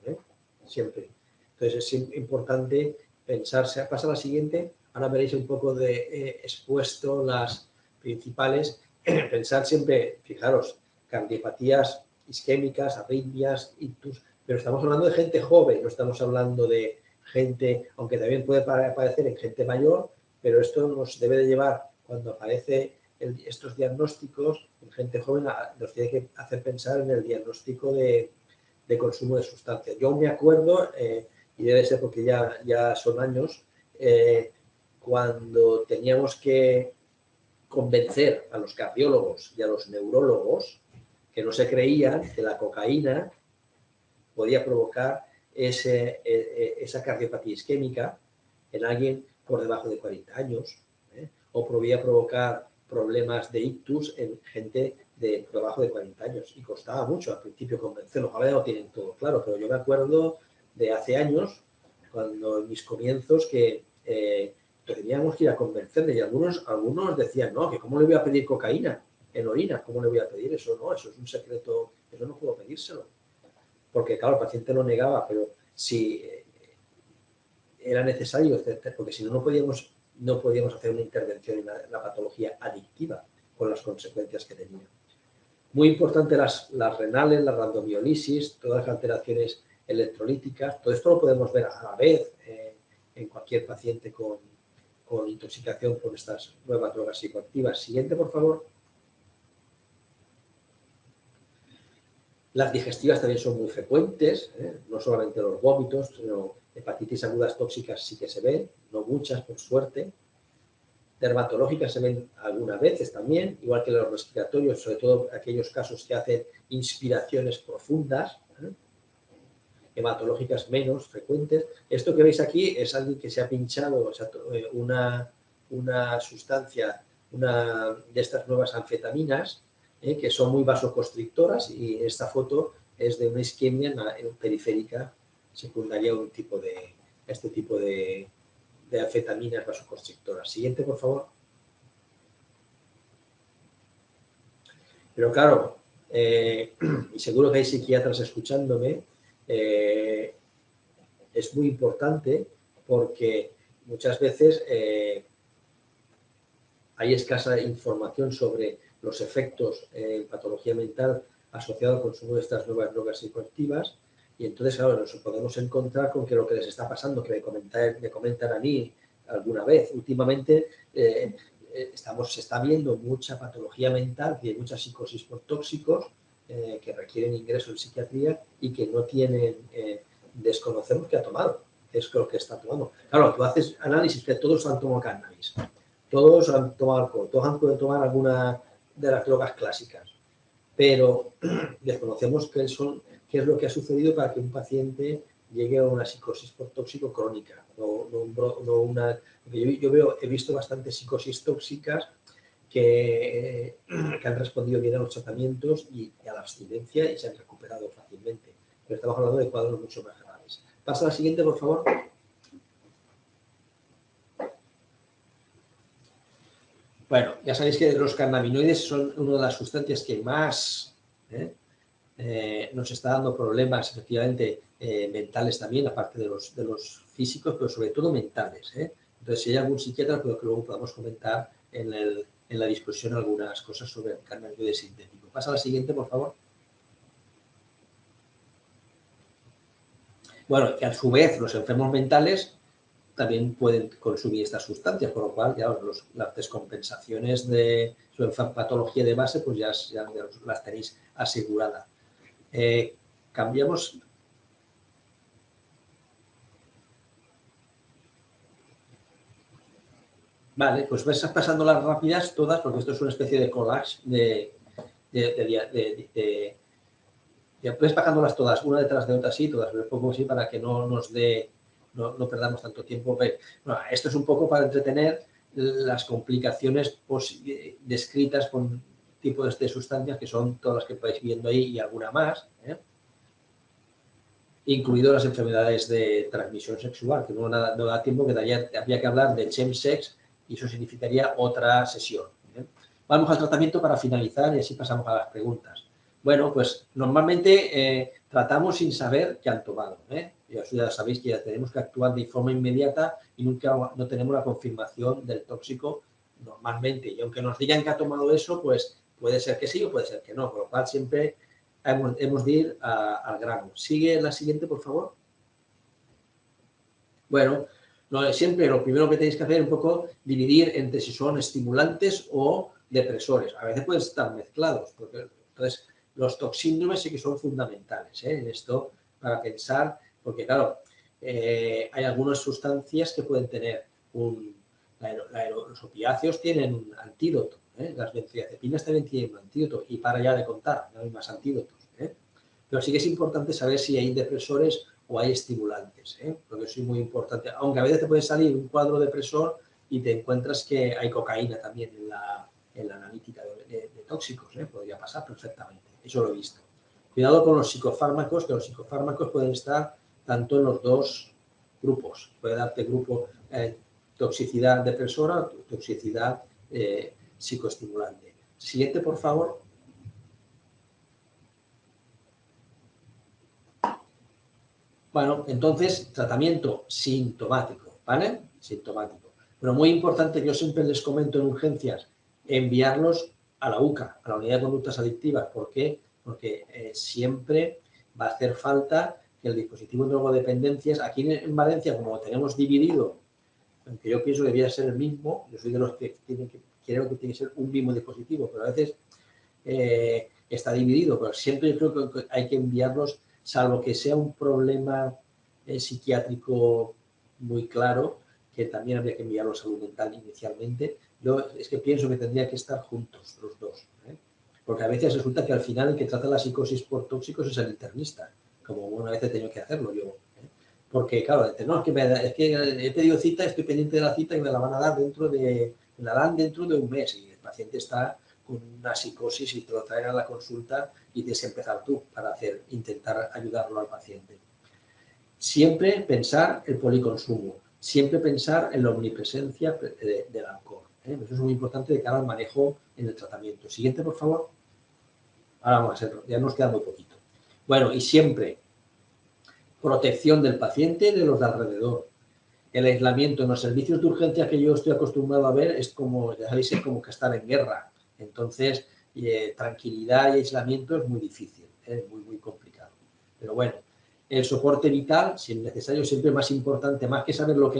Siempre. Entonces es importante pensarse. Pasa a la siguiente. Ahora veréis un poco expuesto las principales. Pensar siempre, fijaros, cardiopatías isquémicas, arritmias, ictus, pero estamos hablando de gente joven, no estamos hablando de gente, aunque también puede aparecer en gente mayor, pero esto nos debe de llevar, cuando aparece estos diagnósticos en gente joven, nos tiene que hacer pensar en el diagnóstico de consumo de sustancias. Yo me acuerdo, y debe ser porque ya son años, cuando teníamos que convencer a los cardiólogos y a los neurólogos que no se creían que la cocaína podía provocar esa cardiopatía isquémica en alguien por debajo de 40 años, o podía provocar problemas de ictus en gente de por debajo de 40 años. Y costaba mucho al principio convencerlos. Ahora ya lo tienen todo claro, pero yo me acuerdo de hace años, cuando en mis comienzos, que teníamos que ir a convencerle, y algunos decían, no, que cómo le voy a pedir cocaína en orina, ¿cómo le voy a pedir eso? No, eso es un secreto, eso no puedo pedírselo. Porque, claro, el paciente lo negaba, pero si era necesario, porque si no, no podíamos hacer una intervención en la patología adictiva con las consecuencias que tenía. Muy importante las renales, la randomiolisis, todas las alteraciones electrolíticas, todo esto lo podemos ver a la vez en cualquier paciente con intoxicación por estas nuevas drogas psicoactivas. Siguiente, por favor. Las digestivas también son muy frecuentes, no solamente los vómitos, sino hepatitis agudas tóxicas sí que se ven, no muchas, por suerte. Dermatológicas se ven algunas veces también, igual que los respiratorios, sobre todo aquellos casos que hacen inspiraciones profundas. Hematológicas menos frecuentes. Esto que veis aquí es alguien que se ha pinchado, o sea, una sustancia, una de estas nuevas anfetaminas, que son muy vasoconstrictoras, y esta foto es de una isquemia periférica secundaria a este tipo de anfetaminas vasoconstrictoras. Siguiente, por favor. Pero claro, y seguro que hay psiquiatras escuchándome, es muy importante porque muchas veces hay escasa información sobre los efectos en patología mental asociados al consumo de estas nuevas drogas psicoactivas, y entonces, claro, nos podemos encontrar con que lo que les está pasando, que me comentan a mí alguna vez, últimamente se está viendo mucha patología mental y mucha psicosis por tóxicos que requieren ingreso en psiquiatría y que no tienen, desconocemos que ha tomado, es lo que está tomando. Claro, tú haces análisis que todos han tomado cannabis, todos han tomado alcohol, todos han podido tomar alguna de las drogas clásicas, pero desconocemos qué es lo que ha sucedido para que un paciente llegue a una psicosis por tóxico crónica. He visto bastantes psicosis tóxicas que han respondido bien a los tratamientos y a la abstinencia y se han recuperado fácilmente. Pero estamos hablando de cuadros mucho más graves. Pasa a la siguiente, por favor. Bueno, ya sabéis que los cannabinoides son una de las sustancias que más nos está dando problemas, efectivamente, mentales también, aparte de los físicos, pero sobre todo mentales. Entonces, si hay algún psiquiatra, creo que luego podamos comentar en la discusión algunas cosas sobre el cannabinoide sintético. Pasa a la siguiente, por favor. Bueno, que a su vez los enfermos mentales también pueden consumir estas sustancias, por lo cual ya las descompensaciones de su patología de base pues ya las tenéis aseguradas. Cambiamos. Vale, pues vais pasando las rápidas todas, porque esto es una especie de collage vais pasándolas todas, una detrás de otra, así, todas, un poco así, para que no nos dé, no perdamos tanto tiempo. Bueno, esto es un poco para entretener las complicaciones descritas con tipos de sustancias, que son todas las que estáis viendo ahí y alguna más, incluido las enfermedades de transmisión sexual, que no da tiempo, que habría que hablar de chemsex y eso significaría otra sesión. Vamos al tratamiento para finalizar y así pasamos a las preguntas. Bueno, pues normalmente tratamos sin saber que han tomado. Ya sabéis que ya tenemos que actuar de forma inmediata y nunca no tenemos la confirmación del tóxico normalmente. Y aunque nos digan que ha tomado eso, pues puede ser que sí o puede ser que no, por lo cual siempre hemos de ir al grano. Sigue la siguiente, por favor. Bueno, siempre lo primero que tenéis que hacer es un poco dividir entre si son estimulantes o depresores. A veces pueden estar mezclados, entonces los toxíndromes sí que son fundamentales en esto para pensar, porque claro, hay algunas sustancias que pueden tener los opiáceos tienen un antídoto, las benzodiazepinas también tienen un antídoto y para ya de contar, no hay más antídotos. Pero sí que es importante saber si hay depresores o hay estimulantes, porque eso es muy importante. Aunque a veces te puede salir un cuadro depresor y te encuentras que hay cocaína también en la analítica de tóxicos, podría pasar perfectamente. Eso lo he visto. Cuidado con los psicofármacos, que los psicofármacos pueden estar tanto en los dos grupos. Puede darte grupo toxicidad depresora, toxicidad psicoestimulante. Siguiente, por favor. Bueno, entonces, tratamiento sintomático, ¿vale? Sintomático. Pero muy importante, yo siempre les comento en urgencias, enviarlos a la UCA, a la Unidad de Conductas Adictivas. ¿Por qué? Porque siempre va a hacer falta que el dispositivo de drogodependencias, aquí en Valencia, como lo tenemos dividido, aunque yo pienso que debería ser el mismo, yo soy de los que creo que tiene que ser un mismo dispositivo, pero a veces está dividido, pero siempre yo creo que hay que enviarlos, salvo que sea un problema psiquiátrico muy claro, que también habría que enviarlo a salud mental inicialmente. Yo es que pienso que tendría que estar juntos los dos, porque a veces resulta que al final el que trata la psicosis por tóxicos es el internista, como una vez he tenido que hacerlo yo. Porque, claro, no, es que he pedido cita, estoy pendiente de la cita y me la van a dar me la dan dentro de un mes y el paciente está una psicosis y te lo traen a la consulta y tienes que empezar tú para intentar ayudarlo al paciente. Siempre pensar el policonsumo, siempre pensar en la omnipresencia del alcohol. Eso es muy importante de cara al manejo en el tratamiento. Siguiente, por favor. Ahora vamos a hacerlo, ya nos queda muy poquito. Bueno, y siempre protección del paciente y de los de alrededor. El aislamiento en los servicios de urgencia que yo estoy acostumbrado a ver es como, ya sabéis, es como que estar en guerra. Entonces, tranquilidad y aislamiento es muy difícil, muy complicado. Pero bueno, el soporte vital, si es necesario, siempre más importante, más que saber lo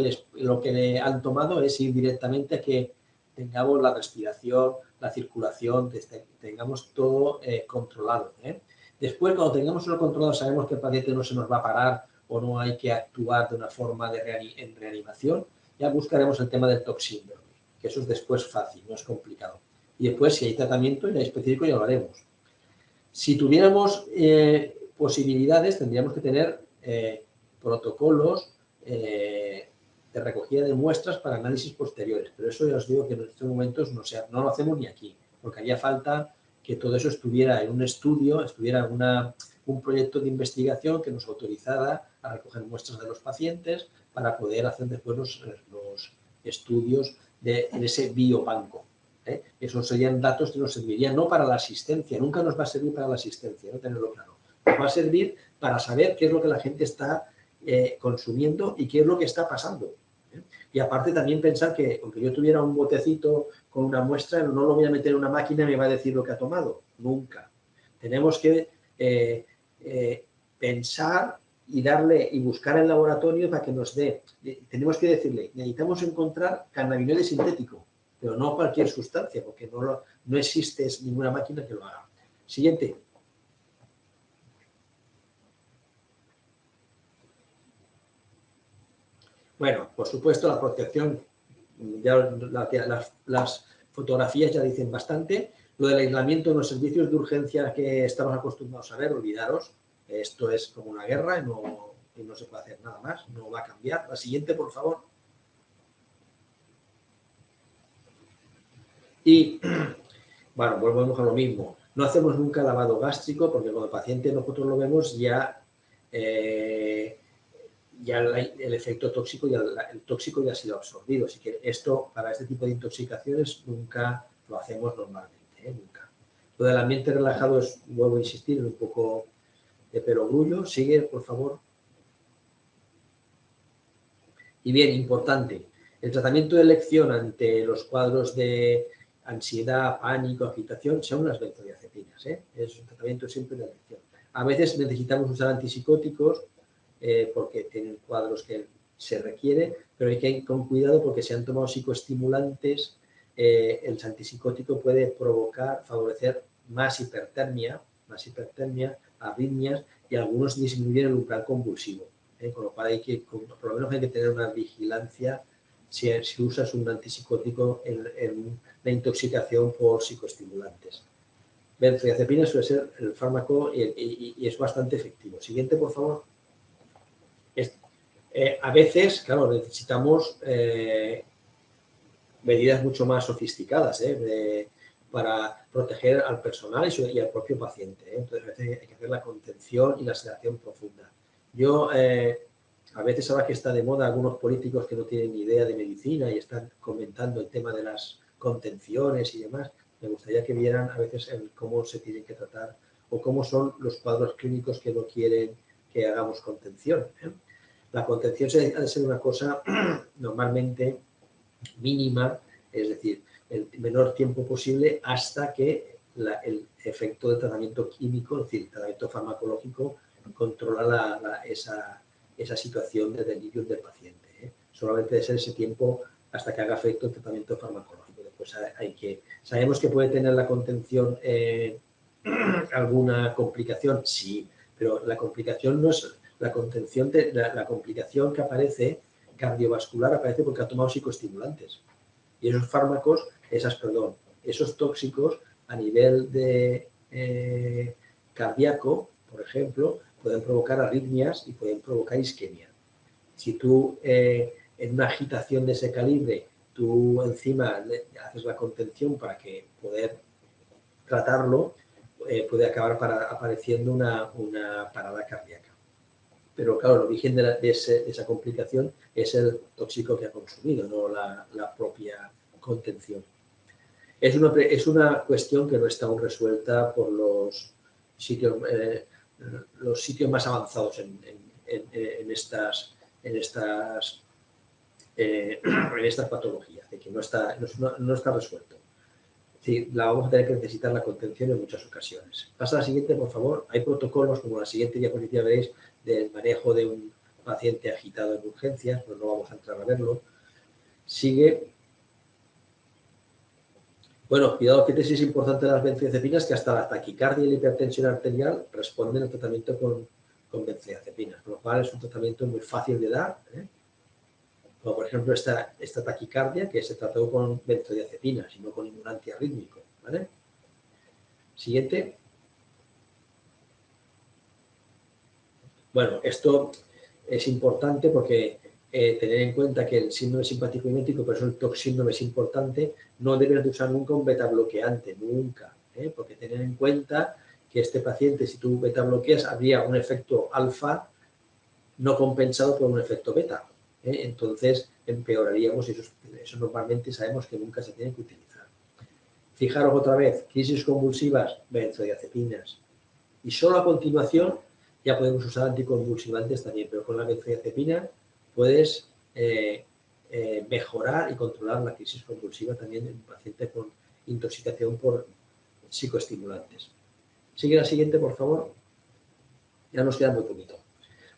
que le han tomado, es ir directamente a que tengamos la respiración, la circulación, tengamos todo controlado. Después, cuando tengamos todo controlado, sabemos que el paciente no se nos va a parar o no hay que actuar de una forma en reanimación, ya buscaremos el tema del TOC síndrome, que eso es después fácil, no es complicado. Y después, si hay tratamiento ya específico, ya lo haremos. Si tuviéramos posibilidades, tendríamos que tener protocolos de recogida de muestras para análisis posteriores, pero eso ya os digo que en estos momentos no lo hacemos ni aquí, porque haría falta que todo eso estuviera en un estudio, estuviera en un proyecto de investigación que nos autorizara a recoger muestras de los pacientes para poder hacer después los estudios en ese biobanco. Esos serían datos que nos servirían no para la asistencia, nunca nos va a servir para la asistencia, no tenerlo claro. Nos va a servir para saber qué es lo que la gente está consumiendo y qué es lo que está pasando. Y aparte también pensar que, aunque yo tuviera un botecito con una muestra, no lo voy a meter en una máquina y me va a decir lo que ha tomado. Nunca. Tenemos que pensar y buscar el laboratorio para que nos dé. Tenemos que decirle, necesitamos encontrar cannabinoide sintético, pero no cualquier sustancia, porque no existe ninguna máquina que lo haga. Siguiente. Bueno, por supuesto, la protección, ya las fotografías ya dicen bastante. Lo del aislamiento en los servicios de urgencia que estamos acostumbrados a ver, olvidaros, esto es como una guerra y no se puede hacer nada más, no va a cambiar. La siguiente, por favor. Y, bueno, volvemos a lo mismo. No hacemos nunca lavado gástrico porque cuando el paciente nosotros lo vemos ya el efecto tóxico el tóxico ya ha sido absorbido. Así que esto, para este tipo de intoxicaciones, nunca lo hacemos normalmente, nunca. Lo del ambiente relajado es, vuelvo a insistir, es un poco de perogrullo. Sigue, por favor. Y bien, importante, el tratamiento de elección ante los cuadros de ansiedad, pánico, agitación, son las benzodiazepinas. Es un tratamiento siempre de elección. A veces necesitamos usar antipsicóticos porque tienen cuadros que se requiere, pero hay que ir con cuidado porque si han tomado psicoestimulantes, el antipsicótico puede favorecer más hipertermia, arritmias y algunos disminuyen el umbral convulsivo. Con lo cual por lo menos hay que tener una vigilancia si usas un antipsicótico en la intoxicación por psicoestimulantes. Benzodiazepina suele ser el fármaco y es bastante efectivo. Siguiente, por favor. A veces, claro, necesitamos medidas mucho más sofisticadas para proteger al personal y al propio paciente. Entonces, a veces hay que hacer la contención y la sedación profunda. Yo, a veces ahora que está de moda algunos políticos que no tienen ni idea de medicina y están comentando el tema de las contenciones y demás, me gustaría que vieran a veces cómo se tienen que tratar o cómo son los cuadros clínicos que no quieren que hagamos contención. La contención ha de ser una cosa normalmente mínima, es decir, el menor tiempo posible hasta que el efecto del tratamiento químico, es decir, el tratamiento farmacológico, controla esa situación de delirio del paciente. Solamente debe ser ese tiempo hasta que haga efecto el tratamiento farmacológico. Después sabemos que puede tener la contención alguna complicación, sí, pero la complicación no es la contención, la complicación que aparece cardiovascular aparece porque ha tomado psicoestimulantes. Y esos fármacos, esos tóxicos a nivel de cardíaco, por ejemplo, pueden provocar arritmias y pueden provocar isquemia. Si tú en una agitación de ese calibre, tú encima haces la contención para que poder tratarlo, puede acabar apareciendo una parada cardíaca. Pero claro, el origen de esa complicación es el tóxico que ha consumido, no la propia contención. Es una cuestión que no está aún resuelta por los sitios más avanzados en estas patologías, de que no está resuelto. Sí, la vamos a tener que necesitar la contención en muchas ocasiones. Pasa a la siguiente, por favor. Hay protocolos, como la siguiente diapositiva veréis, del manejo de un paciente agitado en urgencias, pues no vamos a entrar a verlo. Sigue. Bueno, cuidado que es importante de las benzodiazepinas, que hasta la taquicardia y la hipertensión arterial responden al tratamiento con benzodiazepinas, por lo cual es un tratamiento muy fácil de dar, como por ejemplo esta taquicardia que se trató con benzodiazepinas y no con ningún antiarrítmico, ¿vale? Siguiente. Bueno, esto es importante porque tener en cuenta que el síndrome simpático mimético, por eso el TOC síndrome es importante, no debes de usar nunca un beta bloqueante, nunca, porque tener en cuenta que este paciente, si tú beta bloqueas, habría un efecto alfa no compensado por un efecto beta. Entonces empeoraríamos y eso normalmente sabemos que nunca se tiene que utilizar. Fijaros otra vez, crisis convulsivas, benzodiazepinas. Y solo a continuación ya podemos usar anticonvulsivantes también, pero con la benzodiazepina puedes mejorar y controlar la crisis convulsiva también en un paciente con intoxicación por psicoestimulantes. Sigue la siguiente, por favor. Ya nos queda muy poquito.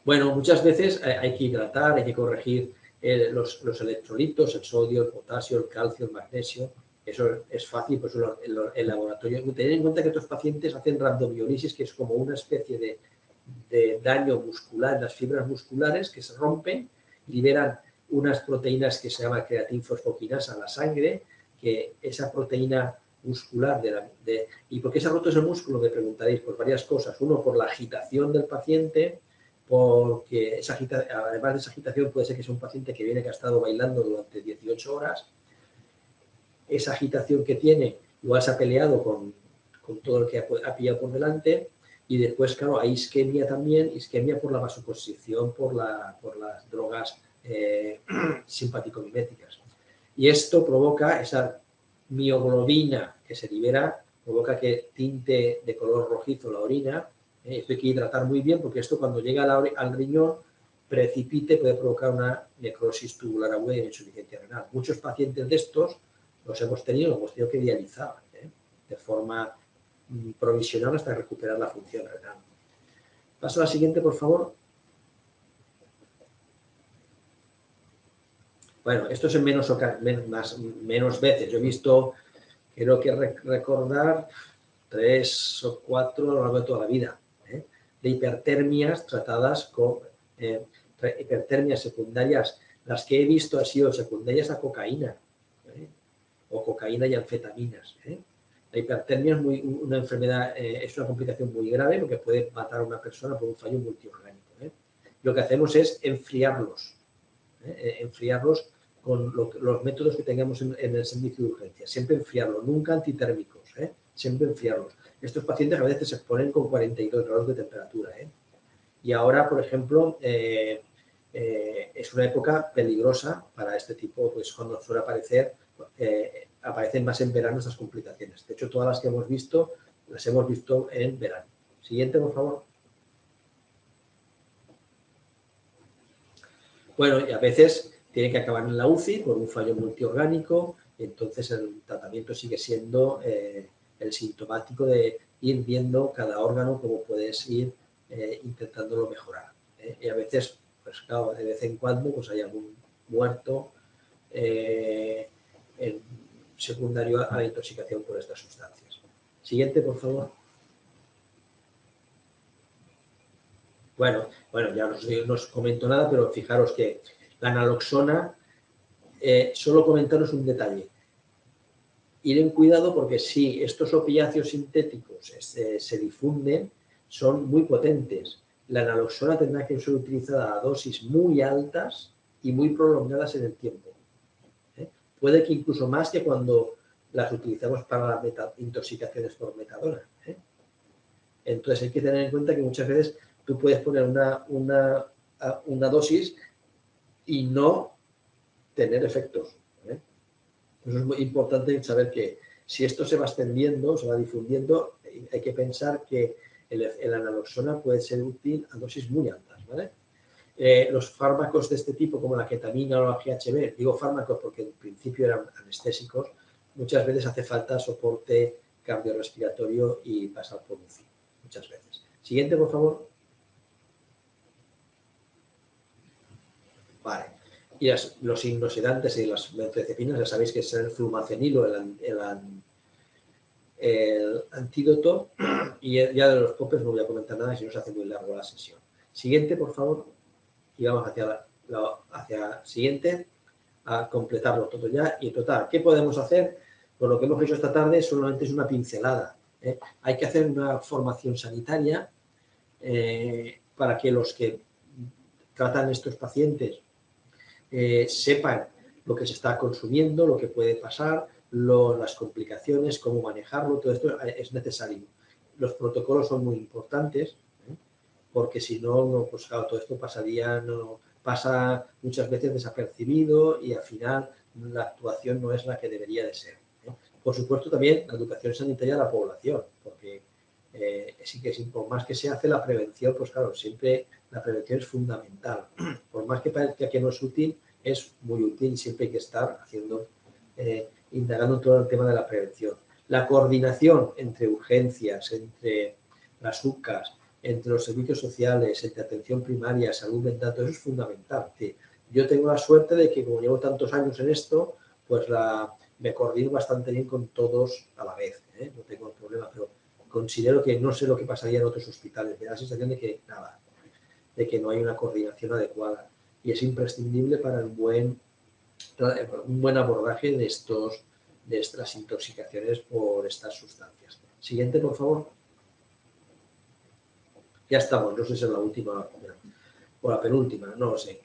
Bueno, muchas veces hay que hidratar, hay que corregir los electrolitos, el sodio, el potasio, el calcio, el magnesio. Eso es fácil, pues el laboratorio. Tener en cuenta que estos pacientes hacen rhabdomiolisis, que es como una especie de daño muscular en las fibras musculares que se rompen, liberan unas proteínas que se llama creatinfosfoquinasa a la sangre, que esa proteína muscular ¿y por qué se ha roto ese músculo? Me preguntaréis, por varias cosas. Uno, por la agitación del paciente, porque además de esa agitación puede ser que sea un paciente que viene que ha estado bailando durante 18 horas. Esa agitación que tiene, igual se ha peleado con todo lo que ha pillado por delante. Y después, claro, hay isquemia también, isquemia por la vasoconstricción, por las drogas simpático-miméticas. Y esto provoca esa mioglobina que se libera, provoca que tinte de color rojizo la orina. Esto hay que hidratar muy bien porque esto cuando llega al riñón puede provocar una necrosis tubular aguda y insuficiencia renal. Muchos pacientes de estos los hemos tenido que dializar de forma provisional hasta recuperar la función renal. Paso a la siguiente, por favor. Bueno, esto es en menos veces. Yo he visto, creo que recordar, 3 o 4 a lo largo de toda la vida, de hipertermias tratadas con hipertermias secundarias. Las que he visto han sido secundarias a cocaína o cocaína y anfetaminas. La hipertermia es una enfermedad, es una complicación muy grave porque puede matar a una persona por un fallo multiorgánico. Lo que hacemos es enfriarlos con los métodos que tengamos en el servicio de urgencia. Siempre enfriarlos, nunca antitérmicos, siempre enfriarlos. Estos pacientes a veces se exponen con 42 grados de temperatura. Y ahora, por ejemplo, es una época peligrosa para este tipo, pues cuando suele aparecen más en verano estas complicaciones. De hecho, todas las que hemos visto, las hemos visto en verano. Siguiente, por favor. Bueno, y a veces tiene que acabar en la UCI por un fallo multiorgánico, y entonces el tratamiento sigue siendo el sintomático de ir viendo cada órgano cómo puedes ir intentándolo mejorar. Y a veces, pues claro, de vez en cuando pues hay algún muerto secundario a la intoxicación por estas sustancias. Siguiente, por favor. Bueno, ya no os comento nada, pero fijaros que la naloxona, solo comentaros un detalle. Ir en cuidado porque si estos opiáceos sintéticos se difunden, son muy potentes. La naloxona tendrá que ser utilizada a dosis muy altas y muy prolongadas en el tiempo. Puede que incluso más que cuando las utilizamos para las intoxicaciones por metadona. Entonces hay que tener en cuenta que muchas veces tú puedes poner una dosis y no tener efectos. Eso es muy importante saber que si esto se va extendiendo, se va difundiendo, hay que pensar que el naloxona puede ser útil a dosis muy altas, ¿vale? Los fármacos de este tipo, como la ketamina o la GHB, digo fármacos porque en principio eran anestésicos, muchas veces hace falta soporte cardiorrespiratorio y pasar por UCI, muchas veces. Siguiente, por favor. Vale. Y los hipnosedantes y las benzodiazepinas, ya sabéis que es el flumacenilo, el antídoto, y ya de los popes no voy a comentar nada, si no se hace muy largo la sesión. Siguiente, por favor, y vamos hacia siguiente, a completarlo todo ya. Y total, ¿qué podemos hacer? Pues lo que hemos hecho esta tarde solamente es una pincelada. Hay que hacer una formación sanitaria para que los que tratan estos pacientes sepan lo que se está consumiendo, lo que puede pasar, las complicaciones, cómo manejarlo, todo esto es necesario. Los protocolos son muy importantes, porque si no, pues claro, todo esto pasa muchas veces desapercibido y al final la actuación no es la que debería de ser. Por supuesto, también la educación sanitaria de la población, porque sí que por más que se hace la prevención, pues claro, siempre la prevención es fundamental. Por más que parezca que no es útil, es muy útil y siempre hay que estar indagando todo el tema de la prevención. La coordinación entre urgencias, entre las UCAs, entre los servicios sociales, entre atención primaria, salud mental, todo eso es fundamental. Yo tengo la suerte de que como llevo tantos años en esto, pues me coordino bastante bien con todos a la vez. No tengo problema, pero considero que no sé lo que pasaría en otros hospitales. Me da la sensación de que nada, de que no hay una coordinación adecuada. Y es imprescindible para un buen abordaje de estas intoxicaciones por estas sustancias. Siguiente, por favor. Ya estamos, no sé si es la última o la penúltima, no lo sé.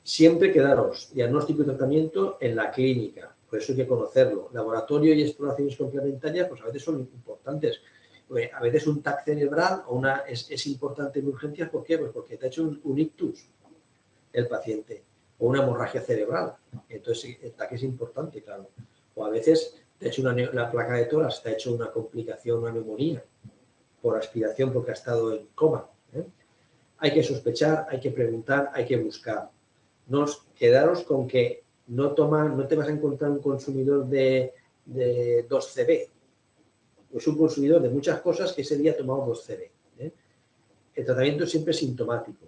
Siempre quedaros diagnóstico y tratamiento en la clínica, por eso hay que conocerlo. Laboratorio y exploraciones complementarias, pues a veces son importantes. A veces un TAC cerebral es importante en urgencias, ¿por qué? Pues porque te ha hecho un ictus el paciente o una hemorragia cerebral. Entonces el TAC es importante, claro. O a veces te ha hecho la placa de tórax, te ha hecho una complicación, una neumonía por aspiración porque ha estado en coma. Hay que sospechar, hay que preguntar, hay que buscar. Quedaros con que no te vas a encontrar un consumidor de 2CB. Es un consumidor de muchas cosas que ese día ha tomado 2CB. El tratamiento siempre es sintomático.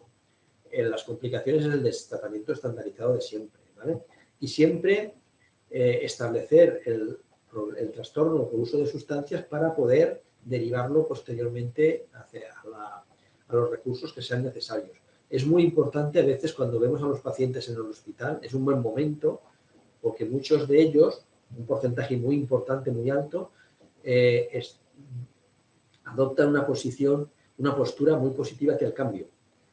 Las complicaciones es el tratamiento estandarizado de siempre, ¿vale? Y siempre establecer el trastorno por uso de sustancias para poder derivarlo posteriormente a los recursos que sean necesarios. Es muy importante a veces cuando vemos a los pacientes en el hospital, es un buen momento, porque muchos de ellos, un porcentaje muy importante, muy alto, adoptan una postura muy positiva hacia el cambio.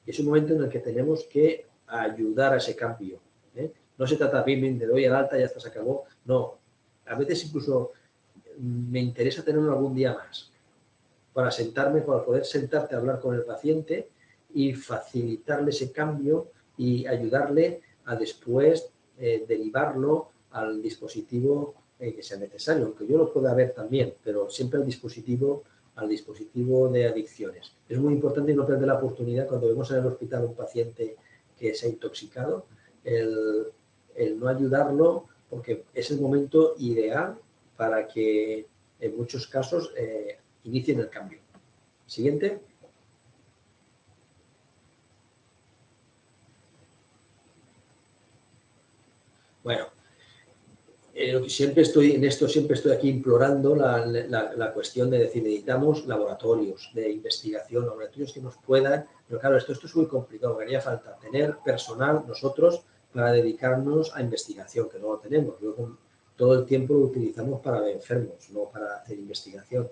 Es un momento en el que tenemos que ayudar a ese cambio. No se trata bien de doy al alta, ya está, se acabó. No, a veces incluso me interesa tenerlo algún día más para poder sentarte a hablar con el paciente y facilitarle ese cambio y ayudarle a después derivarlo al dispositivo que sea necesario, aunque yo lo pueda ver también, pero siempre al dispositivo de adicciones. Es muy importante no perder la oportunidad cuando vemos en el hospital a un paciente que se ha intoxicado, el no ayudarlo, porque es el momento ideal para que en muchos casos inicien el cambio. Siguiente. Bueno, siempre estoy aquí implorando la cuestión de decir, necesitamos laboratorios de investigación, laboratorios que nos puedan, pero claro, esto es muy complicado, me haría falta tener personal nosotros para dedicarnos a investigación, que no lo tenemos. Luego, todo el tiempo lo utilizamos para enfermos, no para hacer investigación.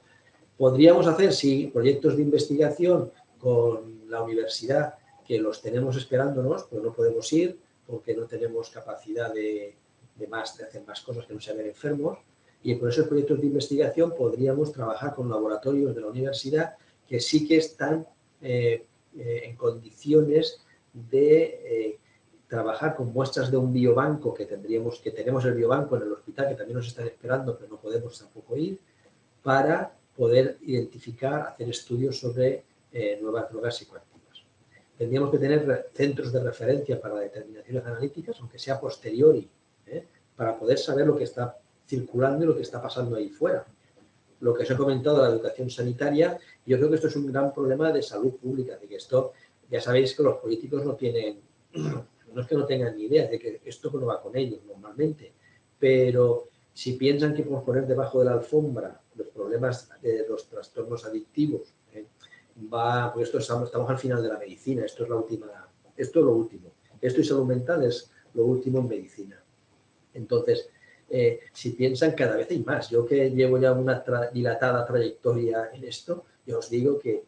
Podríamos hacer, sí, proyectos de investigación con la universidad, que los tenemos esperándonos, pero no podemos ir porque no tenemos capacidad de hacer más cosas que no sean enfermos. Y con esos proyectos de investigación podríamos trabajar con laboratorios de la universidad que sí que están en condiciones de trabajar con muestras de un biobanco que tenemos el biobanco en el hospital, que también nos están esperando, pero no podemos tampoco ir, para poder identificar, hacer estudios sobre nuevas drogas psicoactivas. Tendríamos que tener centros de referencia para determinaciones analíticas, aunque sea a posteriori, para poder saber lo que está circulando y lo que está pasando ahí fuera. Lo que os he comentado de la educación sanitaria, yo creo que esto es un gran problema de salud pública, de que esto, ya sabéis que los políticos no tienen, no es que no tengan ni idea de que esto no va con ellos normalmente, pero si piensan que por poner debajo de la alfombra los problemas de los trastornos adictivos, pues estamos al final de la medicina, esto es lo último. Esto y salud mental es lo último en medicina. Entonces, si piensan, cada vez hay más. Yo que llevo ya una dilatada trayectoria en esto, yo os digo que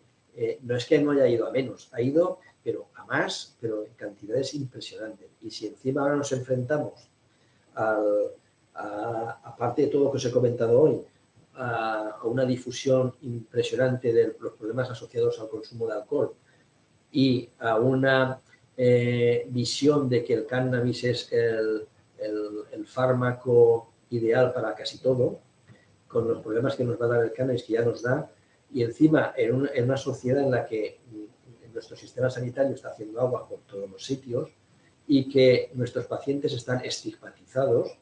no es que no haya ido a menos, ha ido pero a más, pero en cantidades impresionantes. Y si encima ahora nos enfrentamos aparte de todo lo que os he comentado hoy, a una difusión impresionante de los problemas asociados al consumo de alcohol y a una visión de que el cannabis es el fármaco ideal para casi todo, con los problemas que nos va a dar el cannabis, que ya nos da, y encima en una sociedad en la que nuestro sistema sanitario está haciendo agua por todos los sitios y que nuestros pacientes están estigmatizados,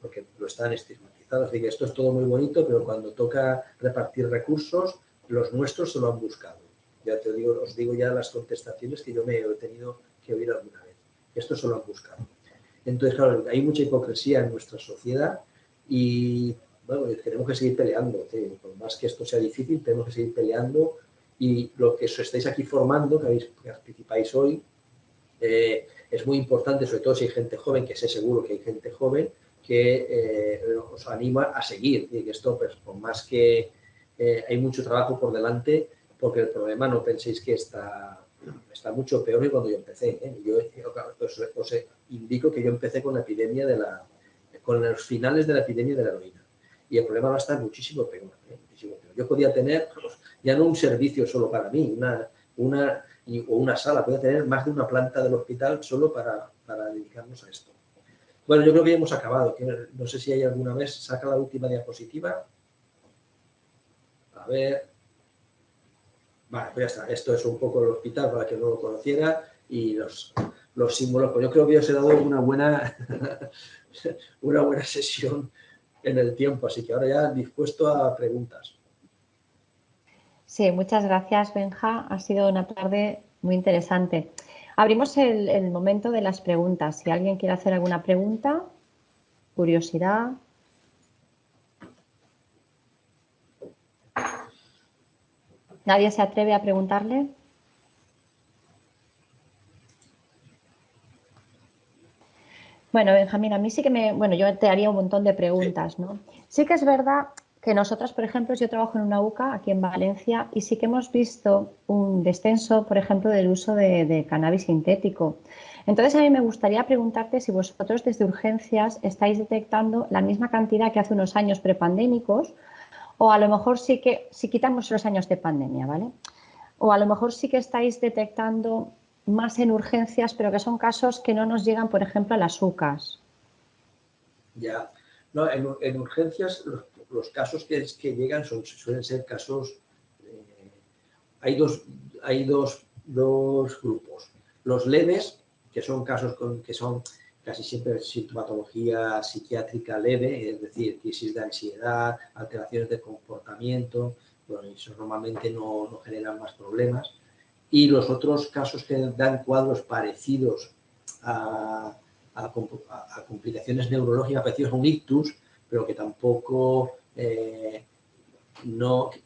porque lo están estigmatizados, así que esto es todo muy bonito, pero cuando toca repartir recursos, los nuestros se lo han buscado. Ya os digo ya las contestaciones que yo me he tenido que oír alguna vez. Esto se lo han buscado. Entonces, claro, hay mucha hipocresía en nuestra sociedad y, bueno, tenemos que seguir peleando. Por más que esto sea difícil, tenemos que seguir peleando y lo que os estáis aquí formando, que participáis hoy, es muy importante, sobre todo si hay gente joven, que sé seguro que hay gente joven, que os anima a seguir. Y que esto, pues, por más que hay mucho trabajo por delante, porque el problema no penséis que está mucho peor que cuando yo empecé. Yo os indico que yo empecé con la epidemia con los finales de la epidemia de la heroína. Y el problema va a estar muchísimo peor. Muchísimo peor. Yo podía tener, ya no un servicio solo para mí, o una sala, podía tener más de una planta del hospital solo para dedicarnos a esto. Bueno, yo creo que ya hemos acabado. No sé si hay alguna vez, saca la última diapositiva. A ver. Vale, pues ya está. Esto es un poco el hospital para que no lo conociera y los símbolos. Pues yo creo que os he dado una buena sesión en el tiempo, así que ahora ya dispuesto a preguntas. Sí, muchas gracias, Benja. Ha sido una tarde muy interesante. Abrimos el momento de las preguntas. Si alguien quiere hacer alguna pregunta, curiosidad. ¿Nadie se atreve a preguntarle? Bueno, Benjamín, a mí sí que bueno, yo te haría un montón de preguntas, ¿no? Sí que es verdad que nosotros, por ejemplo, yo trabajo en una UCA aquí en Valencia y sí que hemos visto un descenso, por ejemplo, del uso de cannabis sintético. Entonces, a mí me gustaría preguntarte si vosotros desde urgencias estáis detectando la misma cantidad que hace unos años prepandémicos o a lo mejor sí que, si quitamos los años de pandemia, ¿vale? O a lo mejor sí que estáis detectando más en urgencias, pero que son casos que no nos llegan, por ejemplo, a las UCAs. Ya. No, en urgencias los casos que llegan suelen ser casos... hay dos grupos. Los leves, que son casos que son casi siempre sintomatología psiquiátrica leve, es decir, crisis de ansiedad, alteraciones de comportamiento, bueno, eso normalmente no generan más problemas. Y los otros casos que dan cuadros parecidos a complicaciones neurológicas, parecidos a un ictus, pero que tampoco... que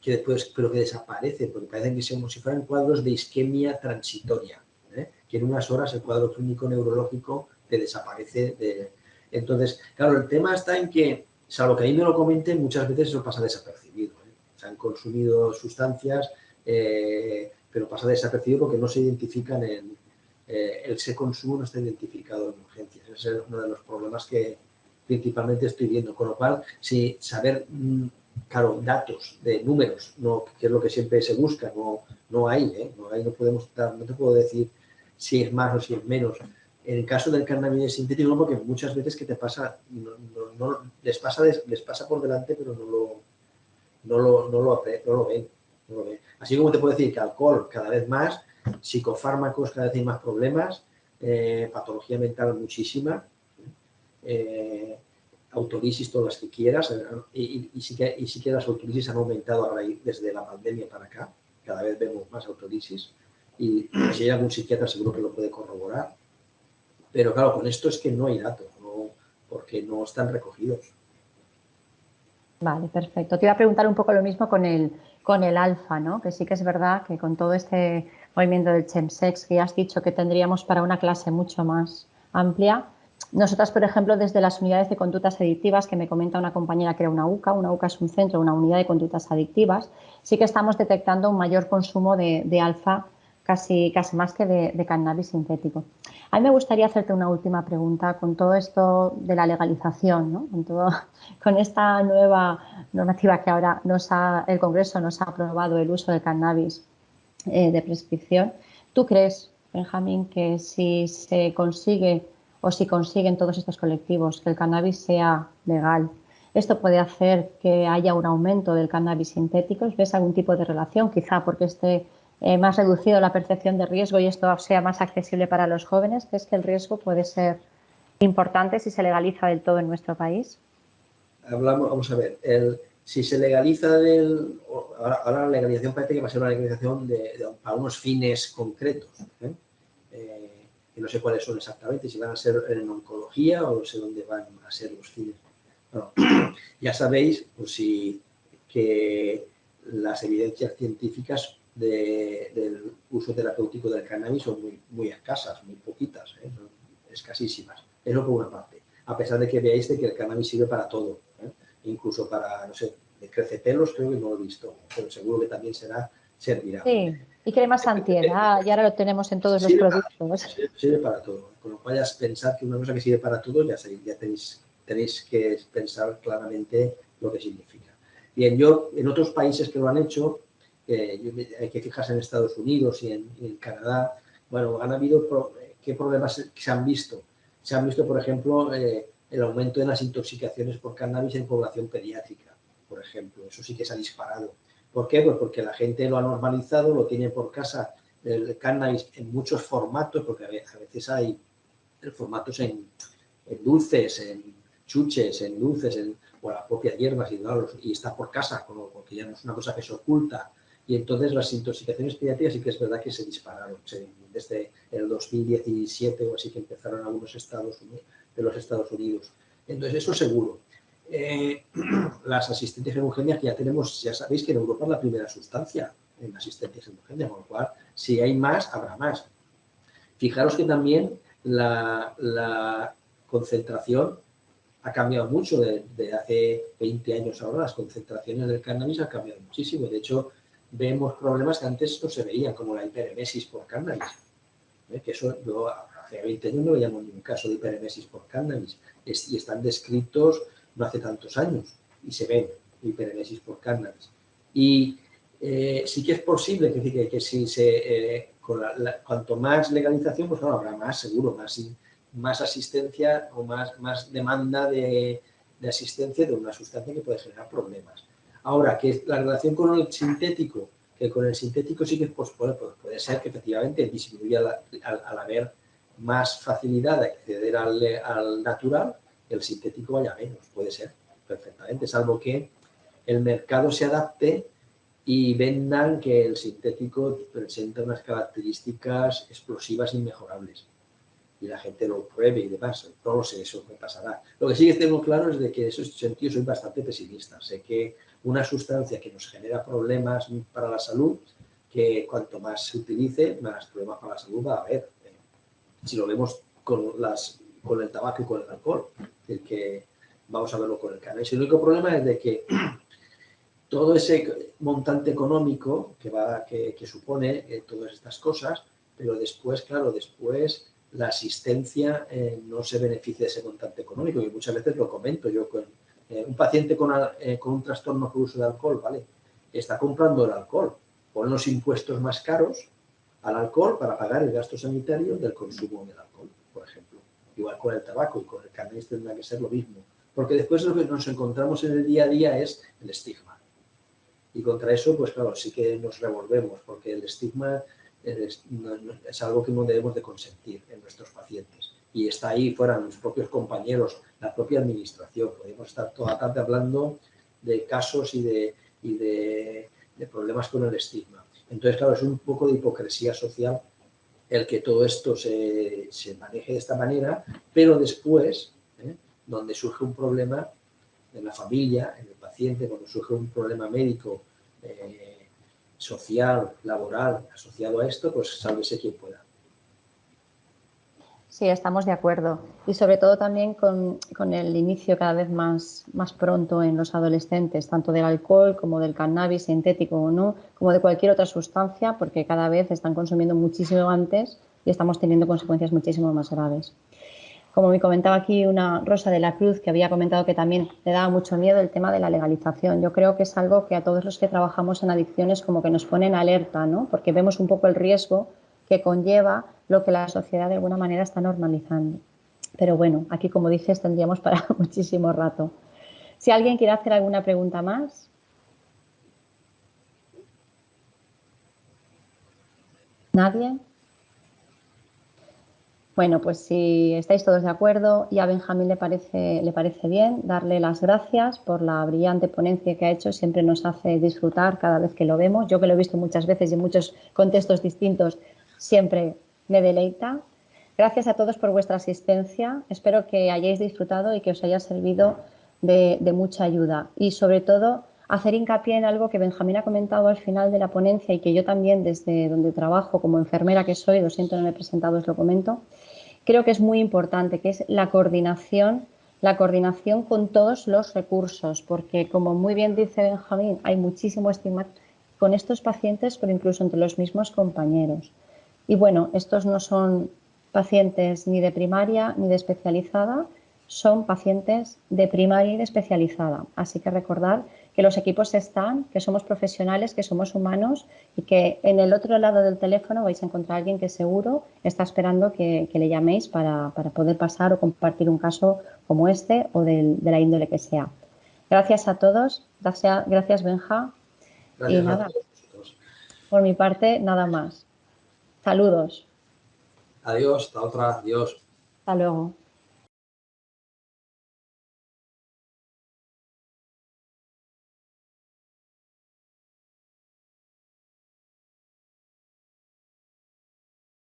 después, pero que desaparece, porque parecen que son como si fueran cuadros de isquemia transitoria, que en unas horas el cuadro clínico neurológico te desaparece. Entonces, claro, el tema está en que, salvo que a mí me lo comenten, muchas veces eso pasa desapercibido. Se han consumido sustancias, pero pasa desapercibido porque no se identifican ese consumo no está identificado en urgencias. Ese es uno de los problemas que principalmente estoy viendo. Con lo cual, si saber, claro, datos de números, no, que es lo que siempre se busca, no hay, no podemos dar, no te puedo decir si es más o si es menos. En el caso del cannabis sintético, no, porque muchas veces que te pasa, les pasa por delante, pero no lo ven. Así como te puedo decir que alcohol cada vez más, psicofármacos cada vez hay más problemas, patología mental muchísima, autolisis todas las que quieras, y sí que las autolisis han aumentado a raíz desde la pandemia para acá, cada vez vemos más autolisis, y si hay algún psiquiatra seguro que lo puede corroborar. Pero claro, con esto es que no hay datos, porque no están recogidos. Vale, perfecto. Te iba a preguntar un poco lo mismo con el alfa, ¿no? Que sí que es verdad que con todo este movimiento del chemsex que ya has dicho que tendríamos para una clase mucho más amplia. Nosotras, por ejemplo, desde las unidades de conductas adictivas, que me comenta una compañera que era una UCA es un centro, una unidad de conductas adictivas, sí que estamos detectando un mayor consumo de alfa, casi más que de cannabis sintético. A mí me gustaría hacerte una última pregunta con todo esto de la legalización, ¿no? Con esta nueva normativa que ahora el Congreso nos ha aprobado, el uso de cannabis de prescripción. ¿Tú crees, Benjamín, que si se consigue o si consiguen todos estos colectivos que el cannabis sea legal, esto puede hacer que haya un aumento del cannabis sintético? ¿Ves algún tipo de relación? Quizá porque esté más reducido la percepción de riesgo y esto sea más accesible para los jóvenes. ¿Crees que el riesgo puede ser importante si se legaliza del todo en nuestro país? Vamos a ver, si se legaliza ahora la legalización parece que va a ser una legalización para unos fines concretos, que no sé cuáles son exactamente, si van a ser en oncología o no sé dónde van a ser los fines. Bueno, ya sabéis, pues que las evidencias científicas del uso terapéutico del cannabis son muy escasas, muy poquitas, son escasísimas. Eso por una parte. A pesar de que veáis que el cannabis sirve para todo, incluso para, no sé, de crecepelos creo que no lo he visto, pero seguro que también servirá. Sí, y cremas antiedad, y ahora lo tenemos en todos los productos. Sirve para todo. Con lo cual, ya pensar que una cosa que sirve para todo, ya tenéis que pensar claramente lo que significa. Bien, en otros países que lo han hecho, hay que fijarse en Estados Unidos y en Canadá, bueno, han habido, ¿qué problemas se han visto? Se han visto, por ejemplo, el aumento de las intoxicaciones por cannabis en población pediátrica, por ejemplo. Eso sí que se ha disparado. ¿Por qué? Pues porque la gente lo ha normalizado, lo tiene por casa, el cannabis en muchos formatos, porque a veces hay formatos en dulces, en chuches, en dulces, o las propias hierbas, y está por casa, porque ya no es una cosa que se oculta. Y entonces las intoxicaciones pediátricas sí que es verdad que se dispararon. Desde el 2017 o así que empezaron algunos estados de los Estados Unidos. Entonces eso seguro. Las asistencias homogéneas que ya tenemos, ya sabéis que en Europa es la primera sustancia en asistencias homogéneas, con lo cual si hay más, habrá más. Fijaros que también la concentración ha cambiado mucho de hace 20 años ahora, las concentraciones del cannabis han cambiado muchísimo. De hecho, vemos problemas que antes no se veían, como la hiperemesis por cannabis. Que eso yo hace 20 años no veíamos ningún caso de hiperemesis por cannabis y están descritos no hace tantos años y se ven hiperemesis por cannabis. Y sí que es posible que si cuanto más legalización, pues claro, habrá más seguro, más asistencia o más demanda de asistencia de una sustancia que puede generar problemas. Ahora, que la relación con el sintético, que con el sintético sí que puede ser que efectivamente disminuya al haber más facilidad de acceder al natural, el sintético vaya menos, puede ser perfectamente, salvo que el mercado se adapte y vendan que el sintético presenta unas características explosivas inmejorables y la gente lo pruebe y demás. No lo sé, eso me pasará. Lo que sí que tengo claro es de que en ese sentido soy bastante pesimista. Sé que una sustancia que nos genera problemas para la salud, que cuanto más se utilice, más problemas para la salud va a haber. Si lo vemos con el tabaco y con el alcohol, el que vamos a verlo con el cannabis. El único problema es de que todo ese montante económico que supone todas estas cosas, pero después, claro, la asistencia no se beneficia de ese montante económico. Y muchas veces lo comento yo con un paciente con un trastorno por uso de alcohol, ¿vale? Está comprando el alcohol, pon los impuestos más caros al alcohol para pagar el gasto sanitario del consumo del alcohol, por ejemplo. Igual con el tabaco y con el cannabis tendrá que ser lo mismo. Porque después lo que nos encontramos en el día a día es el estigma. Y contra eso, pues claro, sí que nos revolvemos, porque el estigma es algo que no debemos de consentir en nuestros pacientes. Y está ahí fuera los propios compañeros, la propia administración. Podemos estar toda la tarde hablando de casos y de problemas con el estigma. Entonces, claro, es un poco de hipocresía social el que todo esto se maneje de esta manera, pero después, donde surge un problema en la familia, en el paciente, cuando surge un problema médico, social, laboral, asociado a esto, pues sálvese quien pueda. Sí, estamos de acuerdo. Y sobre todo también con el inicio cada vez más pronto en los adolescentes, tanto del alcohol como del cannabis, sintético o no, como de cualquier otra sustancia, porque cada vez están consumiendo muchísimo antes y estamos teniendo consecuencias muchísimo más graves. Como me comentaba aquí una Rosa de la Cruz, que había comentado que también le daba mucho miedo el tema de la legalización. Yo creo que es algo que a todos los que trabajamos en adicciones como que nos pone en alerta, ¿no? Porque vemos un poco el riesgo que conlleva lo que la sociedad de alguna manera está normalizando. Pero bueno, aquí como dices tendríamos para muchísimo rato. Si alguien quiere hacer alguna pregunta más. ¿Nadie? Bueno, pues si estáis todos de acuerdo y a Benjamín le parece bien, darle las gracias por la brillante ponencia que ha hecho. Siempre nos hace disfrutar cada vez que lo vemos. Yo que lo he visto muchas veces y en muchos contextos distintos, siempre me deleita. Gracias a todos por vuestra asistencia. Espero que hayáis disfrutado y que os haya servido de mucha ayuda. Y sobre todo, hacer hincapié en algo que Benjamín ha comentado al final de la ponencia y que yo también desde donde trabajo como enfermera que soy, lo siento no me he presentado, os lo comento, creo que es muy importante, que es la coordinación con todos los recursos, porque como muy bien dice Benjamín, hay muchísimo estigma con estos pacientes, pero incluso entre los mismos compañeros. Y bueno, estos no son pacientes ni de primaria ni de especializada, son pacientes de primaria y de especializada. Así que recordar que los equipos están, que somos profesionales, que somos humanos y que en el otro lado del teléfono vais a encontrar a alguien que seguro está esperando que le llaméis para poder pasar o compartir un caso como este o de la índole que sea. Gracias a todos. Gracias Benja. Gracias y nada, a todos vosotros. Por mi parte, nada más. Saludos. Adiós, hasta otra. Adiós. Hasta luego.